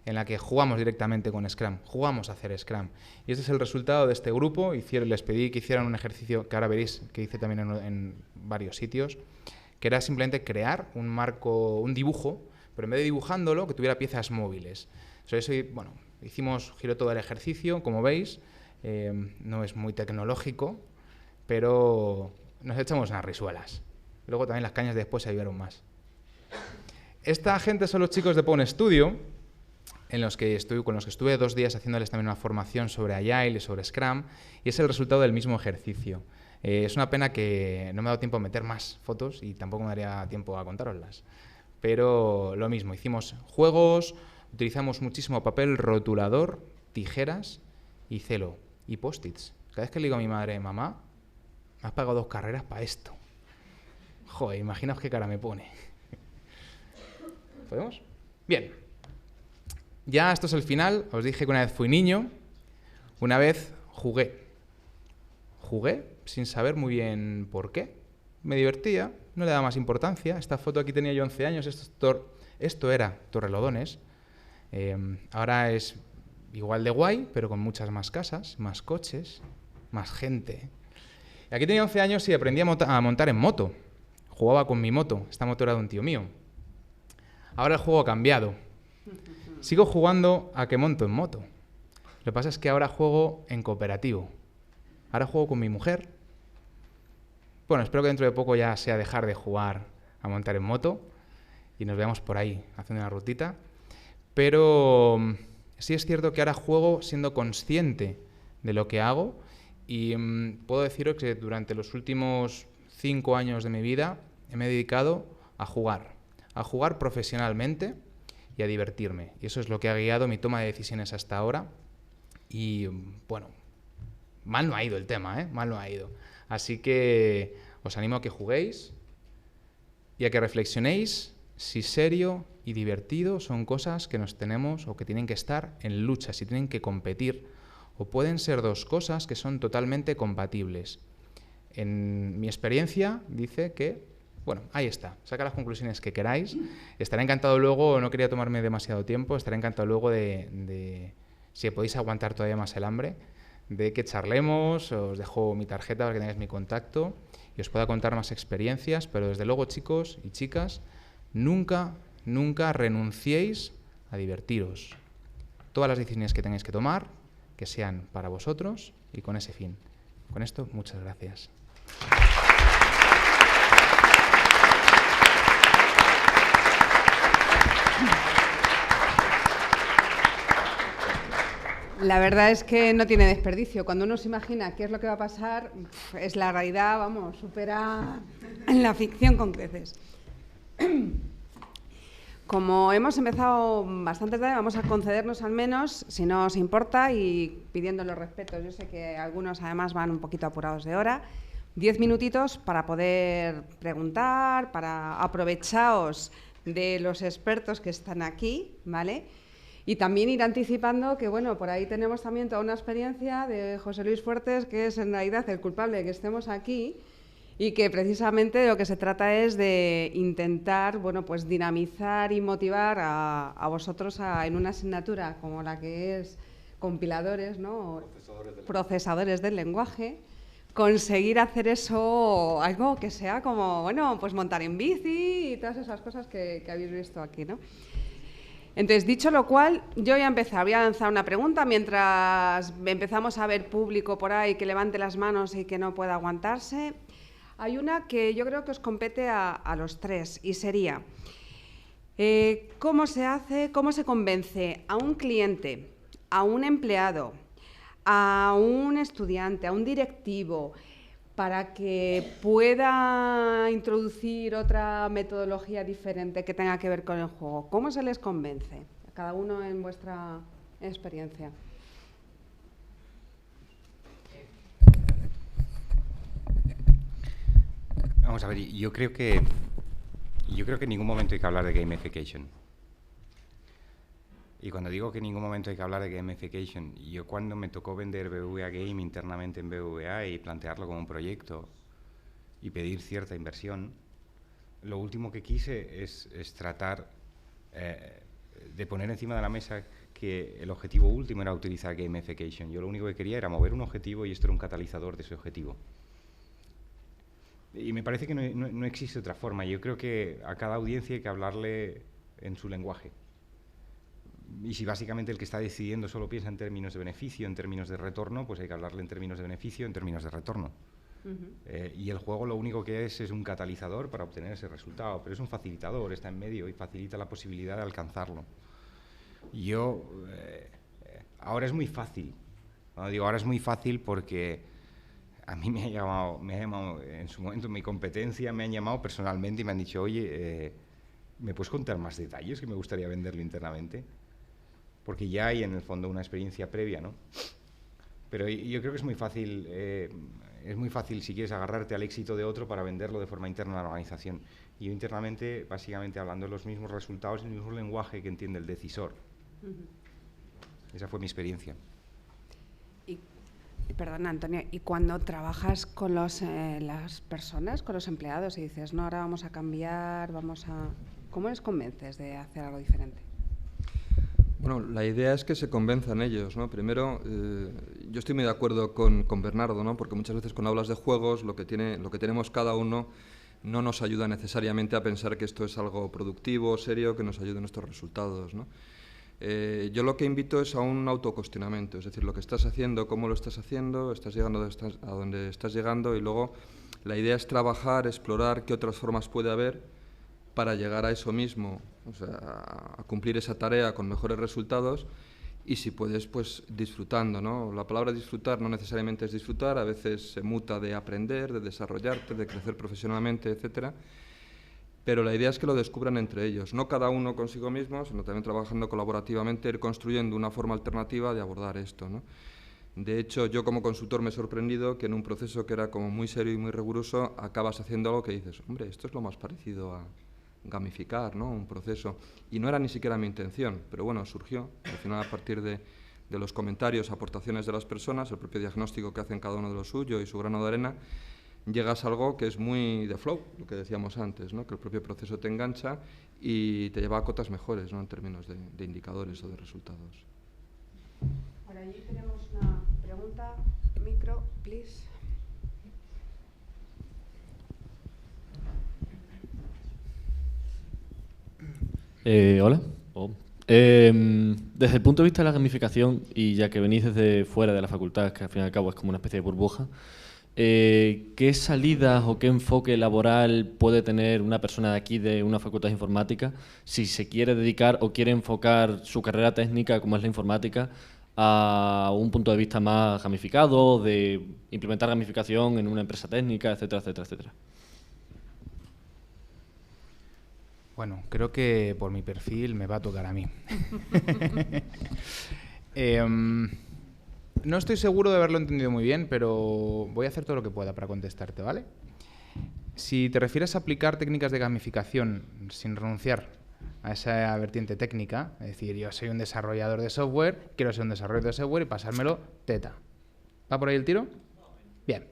en la que jugamos directamente con Scrum, jugamos a hacer Scrum. Y este es el resultado de este grupo. Les pedí que hicieran un ejercicio que ahora veréis, que hice también en varios sitios, que era simplemente crear un marco, un dibujo, pero en vez de dibujándolo, que tuviera piezas móviles. Sobre eso, bueno, giró todo el ejercicio, como veis, no es muy tecnológico, pero nos echamos unas risuelas. Luego también las cañas después se ayudaron más. Esta gente son los chicos de Pwn Studio, con los que estuve 2 días haciéndoles también una formación sobre Agile y sobre Scrum, y es el resultado del mismo ejercicio. Es una pena que no me ha dado tiempo a meter más fotos y tampoco me daría tiempo a contároslas. Pero lo mismo, hicimos juegos, utilizamos muchísimo papel rotulador, tijeras y celo y post-its. Cada vez que le digo a mi madre, mamá, me has pagado 2 carreras para esto. Joder, imaginaos qué cara me pone. ¿Podemos? Bien. Ya esto es el final. Os dije que una vez fui niño, una vez jugué. Jugué sin saber muy bien por qué. Me divertía, no le daba más importancia. Esta foto aquí tenía yo 11 años, esto era Torrelodones. Ahora es igual de guay, pero con muchas más casas, más coches, más gente. Y aquí tenía 11 años y aprendí a montar en moto. Jugaba con mi moto, esta moto era de un tío mío. Ahora el juego ha cambiado. Sigo jugando a que monto en moto. Lo que pasa es que ahora juego en cooperativo. Ahora juego con mi mujer. Bueno, espero que dentro de poco ya sea dejar de jugar a montar en moto y nos veamos por ahí haciendo una rutita. Pero sí es cierto que ahora juego siendo consciente de lo que hago y puedo deciros que durante los últimos 5 años de mi vida me he dedicado a jugar profesionalmente y a divertirme. Y eso es lo que ha guiado mi toma de decisiones hasta ahora. Y bueno, mal no ha ido el tema, mal no ha ido. Así que os animo a que juguéis y a que reflexionéis si serio y divertido son cosas que nos tenemos o que tienen que estar en lucha, si tienen que competir, o pueden ser dos cosas que son totalmente compatibles. En mi experiencia dice que, bueno, ahí está, saca las conclusiones que queráis. Estaré encantado luego, no quería tomarme demasiado tiempo, estaré encantado luego de si podéis aguantar todavía más el hambre, de que charlemos, os dejo mi tarjeta para que tengáis mi contacto y os pueda contar más experiencias, pero desde luego, chicos y chicas, nunca renunciéis a divertiros. Todas las decisiones que tengáis que tomar, que sean para vosotros y con ese fin. Con esto, muchas gracias. La verdad es que no tiene desperdicio. Cuando uno se imagina qué es lo que va a pasar, es la realidad, vamos, supera la ficción con creces. Como hemos empezado bastante tarde, vamos a concedernos al menos, si no os importa, y pidiendo los respetos, yo sé que algunos además van un poquito apurados de hora, 10 minutitos para poder preguntar, para aprovechaos de los expertos que están aquí, ¿vale? Y también ir anticipando que, bueno, por ahí tenemos también toda una experiencia de José Luis Fuertes, que es en realidad el culpable de que estemos aquí, y que precisamente de lo que se trata es de intentar, bueno, pues dinamizar y motivar a vosotros en una asignatura como la que es compiladores, ¿no? Procesadores del lenguaje, conseguir hacer eso algo que sea como, bueno, pues montar en bici y todas esas cosas que habéis visto aquí, ¿no? Entonces, dicho lo cual, yo voy a empezar, voy a lanzar una pregunta mientras empezamos a ver público por ahí que levante las manos y que no pueda aguantarse. Hay una que yo creo que os compete a los tres y sería, ¿cómo se hace, cómo se convence a un cliente, a un empleado, a un estudiante, a un directivo, para que pueda introducir otra metodología diferente que tenga que ver con el juego? ¿Cómo se les convence? Cada uno en vuestra experiencia. Vamos a ver, yo creo que en ningún momento hay que hablar de gamification. Y cuando digo que en ningún momento hay que hablar de gamification, yo cuando me tocó vender BBVA Game internamente en BBVA y plantearlo como un proyecto y pedir cierta inversión, lo último que quise es tratar de poner encima de la mesa que el objetivo último era utilizar gamification. Yo lo único que quería era mover un objetivo y esto era un catalizador de ese objetivo. Y me parece que no existe otra forma. Yo creo que a cada audiencia hay que hablarle en su lenguaje. Y si básicamente el que está decidiendo solo piensa en términos de beneficio, en términos de retorno, pues hay que hablarle en términos de beneficio, en términos de retorno. Y el juego lo único que es un catalizador para obtener ese resultado, pero es un facilitador, está en medio y facilita la posibilidad de alcanzarlo. Ahora es muy fácil. Cuando digo ahora es muy fácil porque a mí me ha llamado en su momento mi competencia, me han llamado personalmente y me han dicho, oye, ¿me puedes contar más detalles que me gustaría venderlo internamente? Porque ya hay en el fondo una experiencia previa, ¿no? Pero yo creo que es muy fácil si quieres agarrarte al éxito de otro para venderlo de forma interna a la organización. Y yo internamente, básicamente hablando de los mismos resultados, el mismo lenguaje que entiende el decisor. Esa fue mi experiencia. Perdona, Antonio, ¿y cuando trabajas con las personas, con los empleados y dices, no, ahora vamos a cambiar, ¿cómo les convences de hacer algo diferente? Bueno, la idea es que se convenzan ellos, ¿no? Primero, yo estoy muy de acuerdo con Bernardo, ¿no? Porque muchas veces cuando hablas de juegos, lo que tenemos cada uno no nos ayuda necesariamente a pensar que esto es algo productivo, serio, que nos ayude en nuestros resultados, ¿no? Yo lo que invito es a un autocuestionamiento, es decir, lo que estás haciendo, cómo lo estás haciendo, estás llegando a donde estás llegando, y luego la idea es trabajar, explorar qué otras formas puede haber para llegar a eso mismo, o sea, a cumplir esa tarea con mejores resultados, y si puedes, pues disfrutando, ¿no? La palabra disfrutar no necesariamente es disfrutar, a veces se muta de aprender, de desarrollarte, de crecer profesionalmente, etcétera. Pero la idea es que lo descubran entre ellos, no cada uno consigo mismo, sino también trabajando colaborativamente, ir construyendo una forma alternativa de abordar esto, ¿no? De hecho, yo como consultor me he sorprendido que en un proceso que era como muy serio y muy riguroso, acabas haciendo algo que dices, hombre, esto es lo más parecido a gamificar, ¿no? Un proceso. Y no era ni siquiera mi intención, pero bueno, surgió. Al final, a partir de los comentarios, aportaciones de las personas, el propio diagnóstico que hacen cada uno de lo suyo y su grano de arena, llegas a algo que es muy de flow, lo que decíamos antes, ¿no? Que el propio proceso te engancha y te lleva a cotas mejores, ¿no? En términos de indicadores o de resultados. Por allí tenemos una pregunta. Micro, please. Hola. Desde el punto de vista de la gamificación, y ya que venís desde fuera de la facultad, que al fin y al cabo es como una especie de burbuja, ¿qué salidas o qué enfoque laboral puede tener una persona de aquí, de una facultad de informática, si se quiere dedicar o quiere enfocar su carrera técnica, como es la informática, a un punto de vista más gamificado, de implementar gamificación en una empresa técnica, etcétera, etcétera, etcétera? Bueno, creo que por mi perfil me va a tocar a mí. No estoy seguro de haberlo entendido muy bien, pero voy a hacer todo lo que pueda para contestarte, ¿vale? Si te refieres a aplicar técnicas de gamificación sin renunciar a esa vertiente técnica, es decir, yo soy un desarrollador de software, quiero ser un desarrollador de software y pasármelo teta. ¿Va por ahí el tiro? Bien.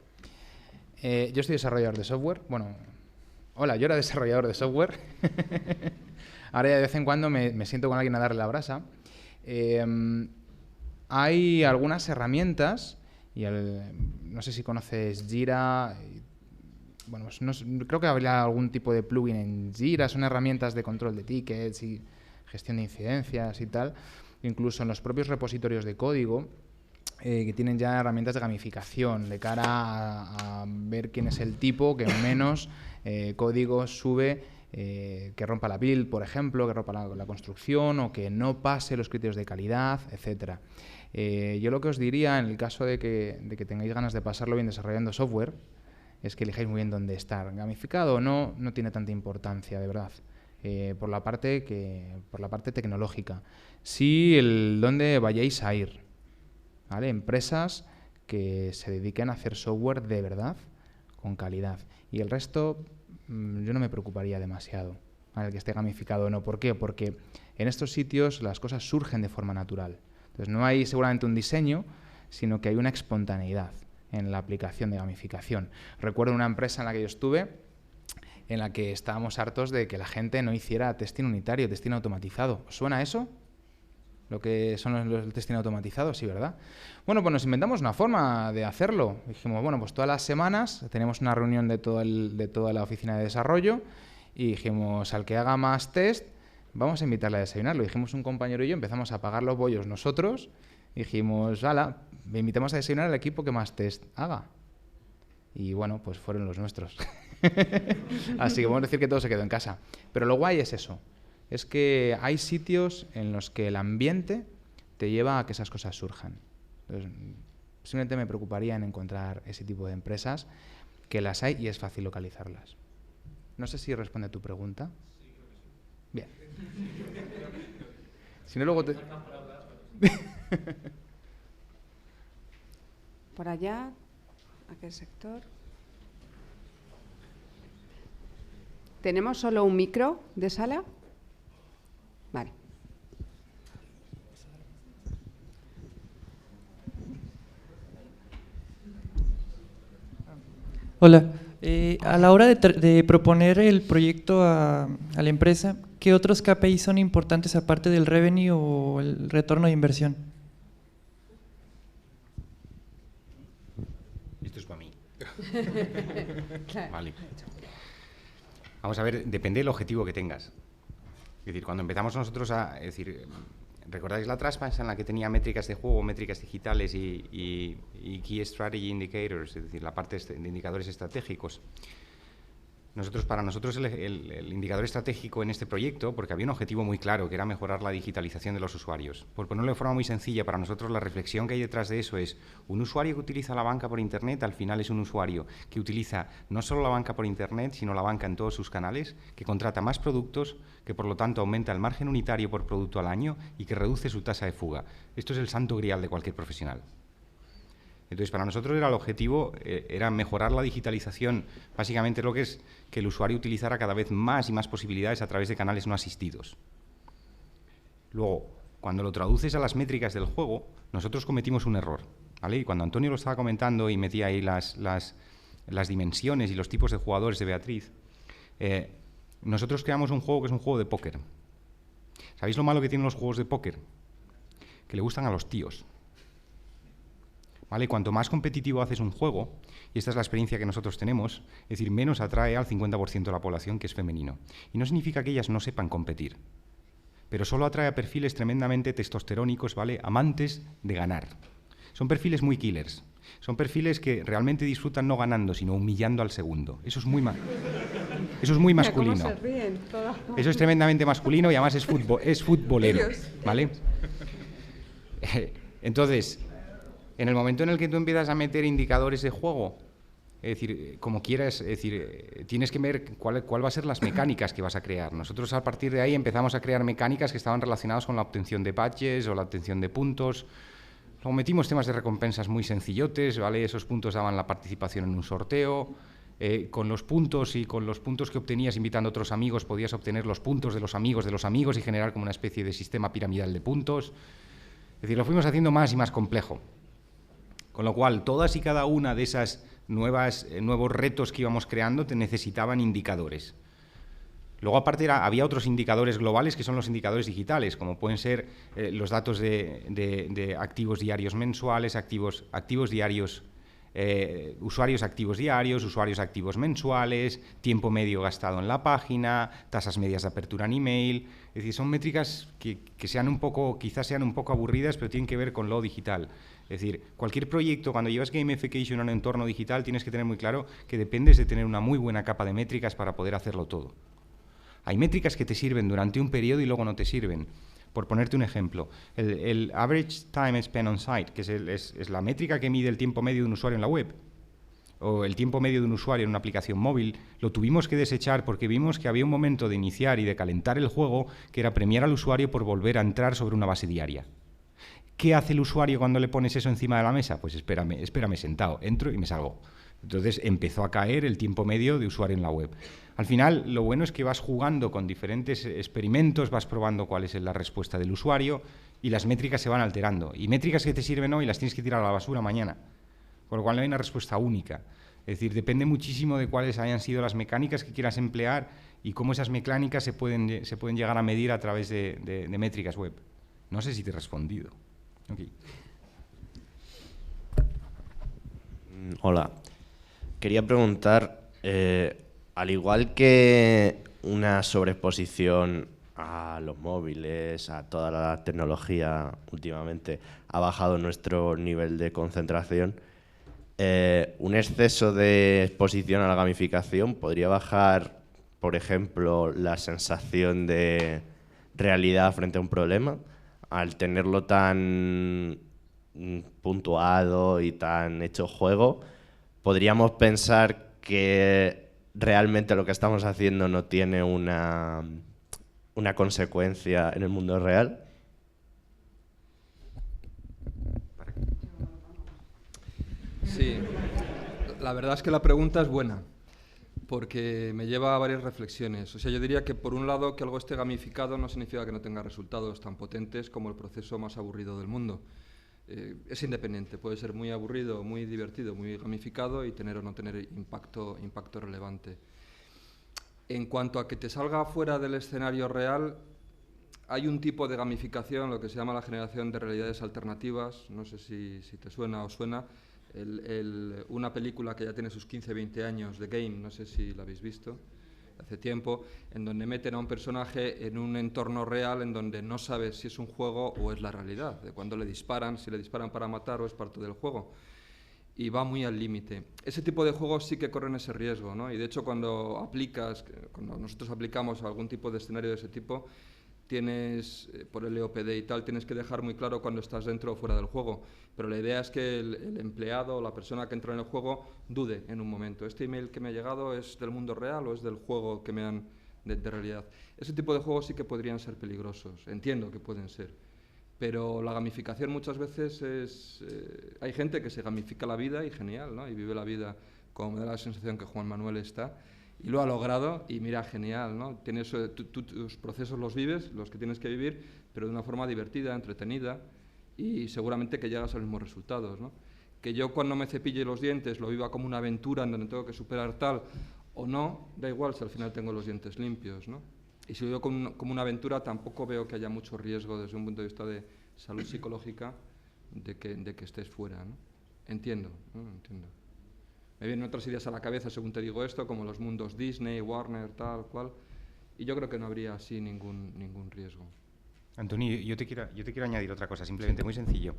Yo soy desarrollador de software, bueno... Hola, yo era desarrollador de software. Ahora ya de vez en cuando me siento con alguien a darle la brasa. Hay algunas herramientas, y no sé si conoces Jira. Bueno, pues creo que habría algún tipo de plugin en Jira. Son herramientas de control de tickets y gestión de incidencias y tal. Incluso en los propios repositorios de código, que tienen ya herramientas de gamificación de cara a ver quién es el tipo que menos código sube, que rompa la build, por ejemplo, que rompa la construcción o que no pase los criterios de calidad, etcétera. Yo lo que os diría, en el caso de que tengáis ganas de pasarlo bien desarrollando software, es que elijáis muy bien dónde estar. Gamificado o no tiene tanta importancia, de verdad. Por la parte tecnológica. Sí, el dónde vayáis a ir, ¿vale? Empresas que se dediquen a hacer software de verdad, con calidad. Y el resto, yo no me preocuparía demasiado, ¿vale? El que esté gamificado o no. ¿Por qué? Porque en estos sitios las cosas surgen de forma natural. Entonces no hay seguramente un diseño, sino que hay una espontaneidad en la aplicación de gamificación. Recuerdo una empresa en la que yo estuve, en la que estábamos hartos de que la gente no hiciera testing unitario, testing automatizado. ¿Os suena eso? Lo que son los testing automatizados, sí, ¿verdad? Bueno, pues nos inventamos una forma de hacerlo. Dijimos, bueno, pues todas las semanas tenemos una reunión de toda la oficina de desarrollo y dijimos, al que haga más test, vamos a invitarle a desayunar. Lo dijimos un compañero y yo, empezamos a pagar los bollos nosotros. Dijimos, hala, invitamos a desayunar al equipo que más test haga. Y bueno, pues fueron los nuestros. Así que vamos a decir que todo se quedó en casa. Pero lo guay es eso. Es que hay sitios en los que el ambiente te lleva a que esas cosas surjan. Entonces, simplemente me preocuparía en encontrar ese tipo de empresas, que las hay y es fácil localizarlas. No sé si responde a tu pregunta. Sí, creo que sí. Bien. Si no, luego te... Por allá, ¿a qué sector? ¿Tenemos solo un micro de sala? Vale. Hola. A la hora de proponer el proyecto a la empresa, ¿qué otros KPIs son importantes aparte del revenue o el retorno de inversión? Esto es para mí. Vale. Vamos a ver, depende del objetivo que tengas. Es decir, cuando empezamos nosotros a... Es decir, ¿recordáis la Transparency en la que tenía métricas de juego, métricas digitales y Key Strategy Indicators, es decir, la parte de indicadores estratégicos? Para nosotros el indicador estratégico en este proyecto, porque había un objetivo muy claro, que era mejorar la digitalización de los usuarios. Por ponerlo de forma muy sencilla, para nosotros la reflexión que hay detrás de eso es: un usuario que utiliza la banca por Internet, al final es un usuario que utiliza no solo la banca por Internet, sino la banca en todos sus canales, que contrata más productos, que por lo tanto aumenta el margen unitario por producto al año y que reduce su tasa de fuga. Esto es el santo grial de cualquier profesional. Entonces, para nosotros era el objetivo, era mejorar la digitalización, básicamente lo que es que el usuario utilizara cada vez más y más posibilidades a través de canales no asistidos. Luego, cuando lo traduces a las métricas del juego, nosotros cometimos un error, ¿vale? Y cuando Antonio lo estaba comentando y metía ahí las dimensiones y los tipos de jugadores de Beatriz, nosotros creamos un juego que es un juego de póker. ¿Sabéis lo malo que tienen los juegos de póker? Que le gustan a los tíos. ¿Vale? Cuanto más competitivo haces un juego, y esta es la experiencia que nosotros tenemos, es decir, menos atrae al 50% de la población que es femenino. Y no significa que ellas no sepan competir, pero solo atrae a perfiles tremendamente testosterónicos, ¿vale? Amantes de ganar. Son perfiles muy killers. Son perfiles que realmente disfrutan no ganando, sino humillando al segundo. Eso es muy masculino. Mira, cómo se ríen, Eso es tremendamente masculino y además es futbolero, ¿vale? Entonces, en el momento en el que tú empiezas a meter indicadores de juego, es decir, como quieras, es decir, tienes que ver cuál va a ser las mecánicas que vas a crear. Nosotros a partir de ahí empezamos a crear mecánicas que estaban relacionadas con la obtención de badges o la obtención de puntos. Luego metimos temas de recompensas muy sencillotes, ¿vale? Esos puntos daban la participación en un sorteo. Con los puntos y con los puntos que obtenías invitando a otros amigos podías obtener los puntos de los amigos y generar como una especie de sistema piramidal de puntos. Es decir, lo fuimos haciendo más y más complejo. Con lo cual, todas y cada una de esas nuevos retos que íbamos creando necesitaban indicadores. Luego, aparte, había otros indicadores globales que son los indicadores digitales, como pueden ser los datos de activos diarios mensuales, activos diarios, usuarios activos diarios, usuarios activos mensuales, tiempo medio gastado en la página, tasas medias de apertura en email. Es decir, son métricas que quizás sean un poco aburridas, pero tienen que ver con lo digital. Es decir, cualquier proyecto, cuando llevas gamification a un entorno digital, tienes que tener muy claro que dependes de tener una muy buena capa de métricas para poder hacerlo todo. Hay métricas que te sirven durante un periodo y luego no te sirven. Por ponerte un ejemplo, el average time spent on site, que es la métrica que mide el tiempo medio de un usuario en la web, o el tiempo medio de un usuario en una aplicación móvil, lo tuvimos que desechar porque vimos que había un momento de iniciar y de calentar el juego que era premiar al usuario por volver a entrar sobre una base diaria. ¿Qué hace el usuario cuando le pones eso encima de la mesa? Pues espérame sentado, entro y me salgo. Entonces empezó a caer el tiempo medio de usuario en la web. Al final, lo bueno es que vas jugando con diferentes experimentos, vas probando cuál es la respuesta del usuario y las métricas se van alterando. Y métricas que te sirven hoy las tienes que tirar a la basura mañana, con lo cual no hay una respuesta única. Es decir, depende muchísimo de cuáles hayan sido las mecánicas que quieras emplear y cómo esas mecánicas se pueden llegar a medir a través de métricas web. No sé si te he respondido. Okay. Hola. Quería preguntar, al igual que una sobreexposición a los móviles, a toda la tecnología últimamente, ha bajado nuestro nivel de concentración, un exceso de exposición a la gamificación podría bajar, por ejemplo, la sensación de realidad frente a un problema, al tenerlo tan puntuado y tan hecho juego. ¿Podríamos pensar que realmente lo que estamos haciendo no tiene una consecuencia en el mundo real? Sí, la verdad es que la pregunta es buena, porque me lleva a varias reflexiones. O sea, yo diría que por un lado que algo esté gamificado no significa que no tenga resultados tan potentes como el proceso más aburrido del mundo. Es independiente, puede ser muy aburrido, muy divertido, muy gamificado y tener o no tener impacto relevante. En cuanto a que te salga fuera del escenario real, hay un tipo de gamificación, lo que se llama la generación de realidades alternativas, no sé si te suena o suena, una película que ya tiene sus 15-20 años, The Game, no sé si la habéis visto, hace tiempo, en donde meten a un personaje en un entorno real en donde no sabes si es un juego o es la realidad, de cuando le disparan, si le disparan para matar o es parte del juego. Y va muy al límite. Ese tipo de juegos sí que corren ese riesgo, ¿no? Y de hecho cuando nosotros aplicamos algún tipo de escenario de ese tipo, tienes, por el EOPD y tal, tienes que dejar muy claro cuando estás dentro o fuera del juego. Pero la idea es que el empleado o la persona que entra en el juego dude en un momento. ¿Este email que me ha llegado es del mundo real o es del juego que me han de realidad? Ese tipo de juegos sí que podrían ser peligrosos. Entiendo que pueden ser. Pero la gamificación muchas veces es... hay gente que se gamifica la vida y genial, ¿no? Y vive la vida como me da la sensación que Juan Manuel está. Y lo ha logrado y mira, genial, ¿no? Tienes, tus procesos los vives, los que tienes que vivir, pero de una forma divertida, entretenida y seguramente que llegas a los mismos resultados, ¿no? Que yo cuando me cepille los dientes lo viva como una aventura en donde tengo que superar tal o no, da igual si al final tengo los dientes limpios, ¿no? Y si lo veo como una aventura, tampoco veo que haya mucho riesgo desde un punto de vista de salud psicológica de que estés fuera, ¿no? Entiendo, ¿no? Entiendo. Me vienen otras ideas a la cabeza según te digo esto, como los mundos Disney, Warner, tal cual, y yo creo que no habría así ningún riesgo. Antonio, yo te quiero añadir otra cosa, simplemente muy sencillo.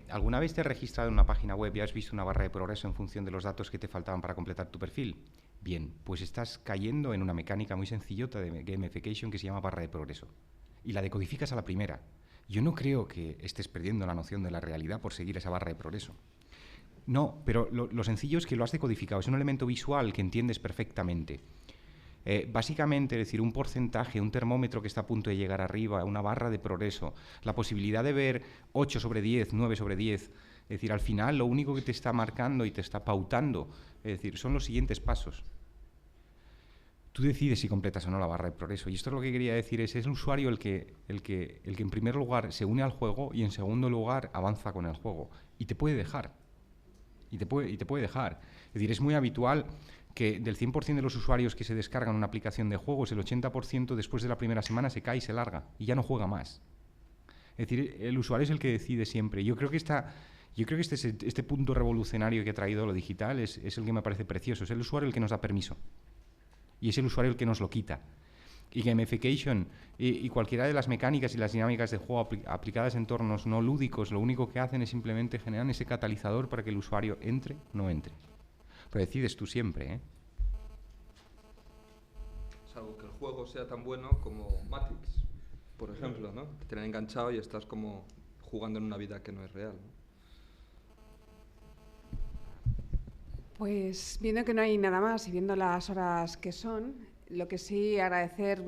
¿Alguna vez te has registrado en una página web y has visto una barra de progreso en función de los datos que te faltaban para completar tu perfil? Bien, pues estás cayendo en una mecánica muy sencillota de gamification que se llama barra de progreso. Y la decodificas a la primera. Yo no creo que estés perdiendo la noción de la realidad por seguir esa barra de progreso. No, pero lo sencillo es que lo has decodificado. Es un elemento visual que entiendes perfectamente. Básicamente, es decir, un porcentaje, un termómetro que está a punto de llegar arriba, una barra de progreso, la posibilidad de ver 8 sobre 10, 9 sobre 10, es decir, al final lo único que te está marcando y te está pautando, es decir, son los siguientes pasos. Tú decides si completas o no la barra de progreso. Y esto es lo que quería decir, es el usuario el que en primer lugar se une al juego y en segundo lugar avanza con el juego. Y te puede dejar. Y te puede dejar. Es decir, es muy habitual que del 100% de los usuarios que se descargan una aplicación de juegos, el 80% después de la primera semana se cae y se larga y ya no juega más. Es decir, el usuario es el que decide siempre. Yo creo que este punto revolucionario que ha traído lo digital es el que me parece precioso. Es el usuario el que nos da permiso y es el usuario el que nos lo quita. Y gamification y cualquiera de las mecánicas y las dinámicas de juego aplicadas en entornos no lúdicos, lo único que hacen es simplemente generar ese catalizador para que el usuario entre o no entre. Pero decides tú siempre, ¿eh? Salvo que el juego sea tan bueno como Matrix, por ejemplo, ¿no? Que te han enganchado y estás como jugando en una vida que no es real, ¿no? Pues viendo que no hay nada más y viendo las horas que son, lo que sí agradecer,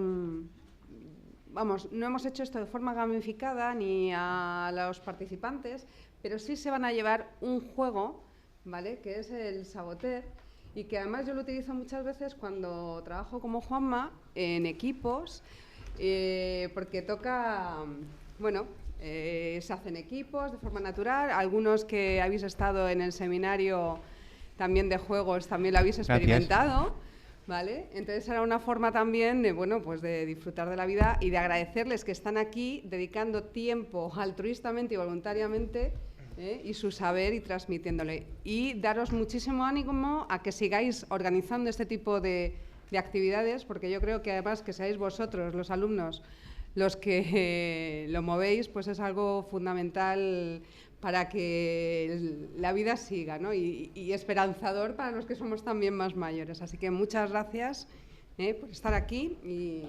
vamos, no hemos hecho esto de forma gamificada ni a los participantes, pero sí se van a llevar un juego, ¿vale?, que es el Saboteur, y que además yo lo utilizo muchas veces cuando trabajo como Juanma en equipos, porque toca, bueno, se hacen equipos de forma natural, algunos que habéis estado en el seminario también de juegos también lo habéis experimentado. Gracias. ¿Vale? Entonces era una forma también de, bueno, pues de disfrutar de la vida y de agradecerles que están aquí dedicando tiempo altruistamente y voluntariamente y su saber y transmitiéndole. Y daros muchísimo ánimo a que sigáis organizando este tipo de actividades, porque yo creo que además que seáis vosotros, los alumnos, los que lo movéis, pues es algo fundamental para que la vida siga, ¿no? y esperanzador para los que somos también más mayores. Así que muchas gracias por estar aquí y...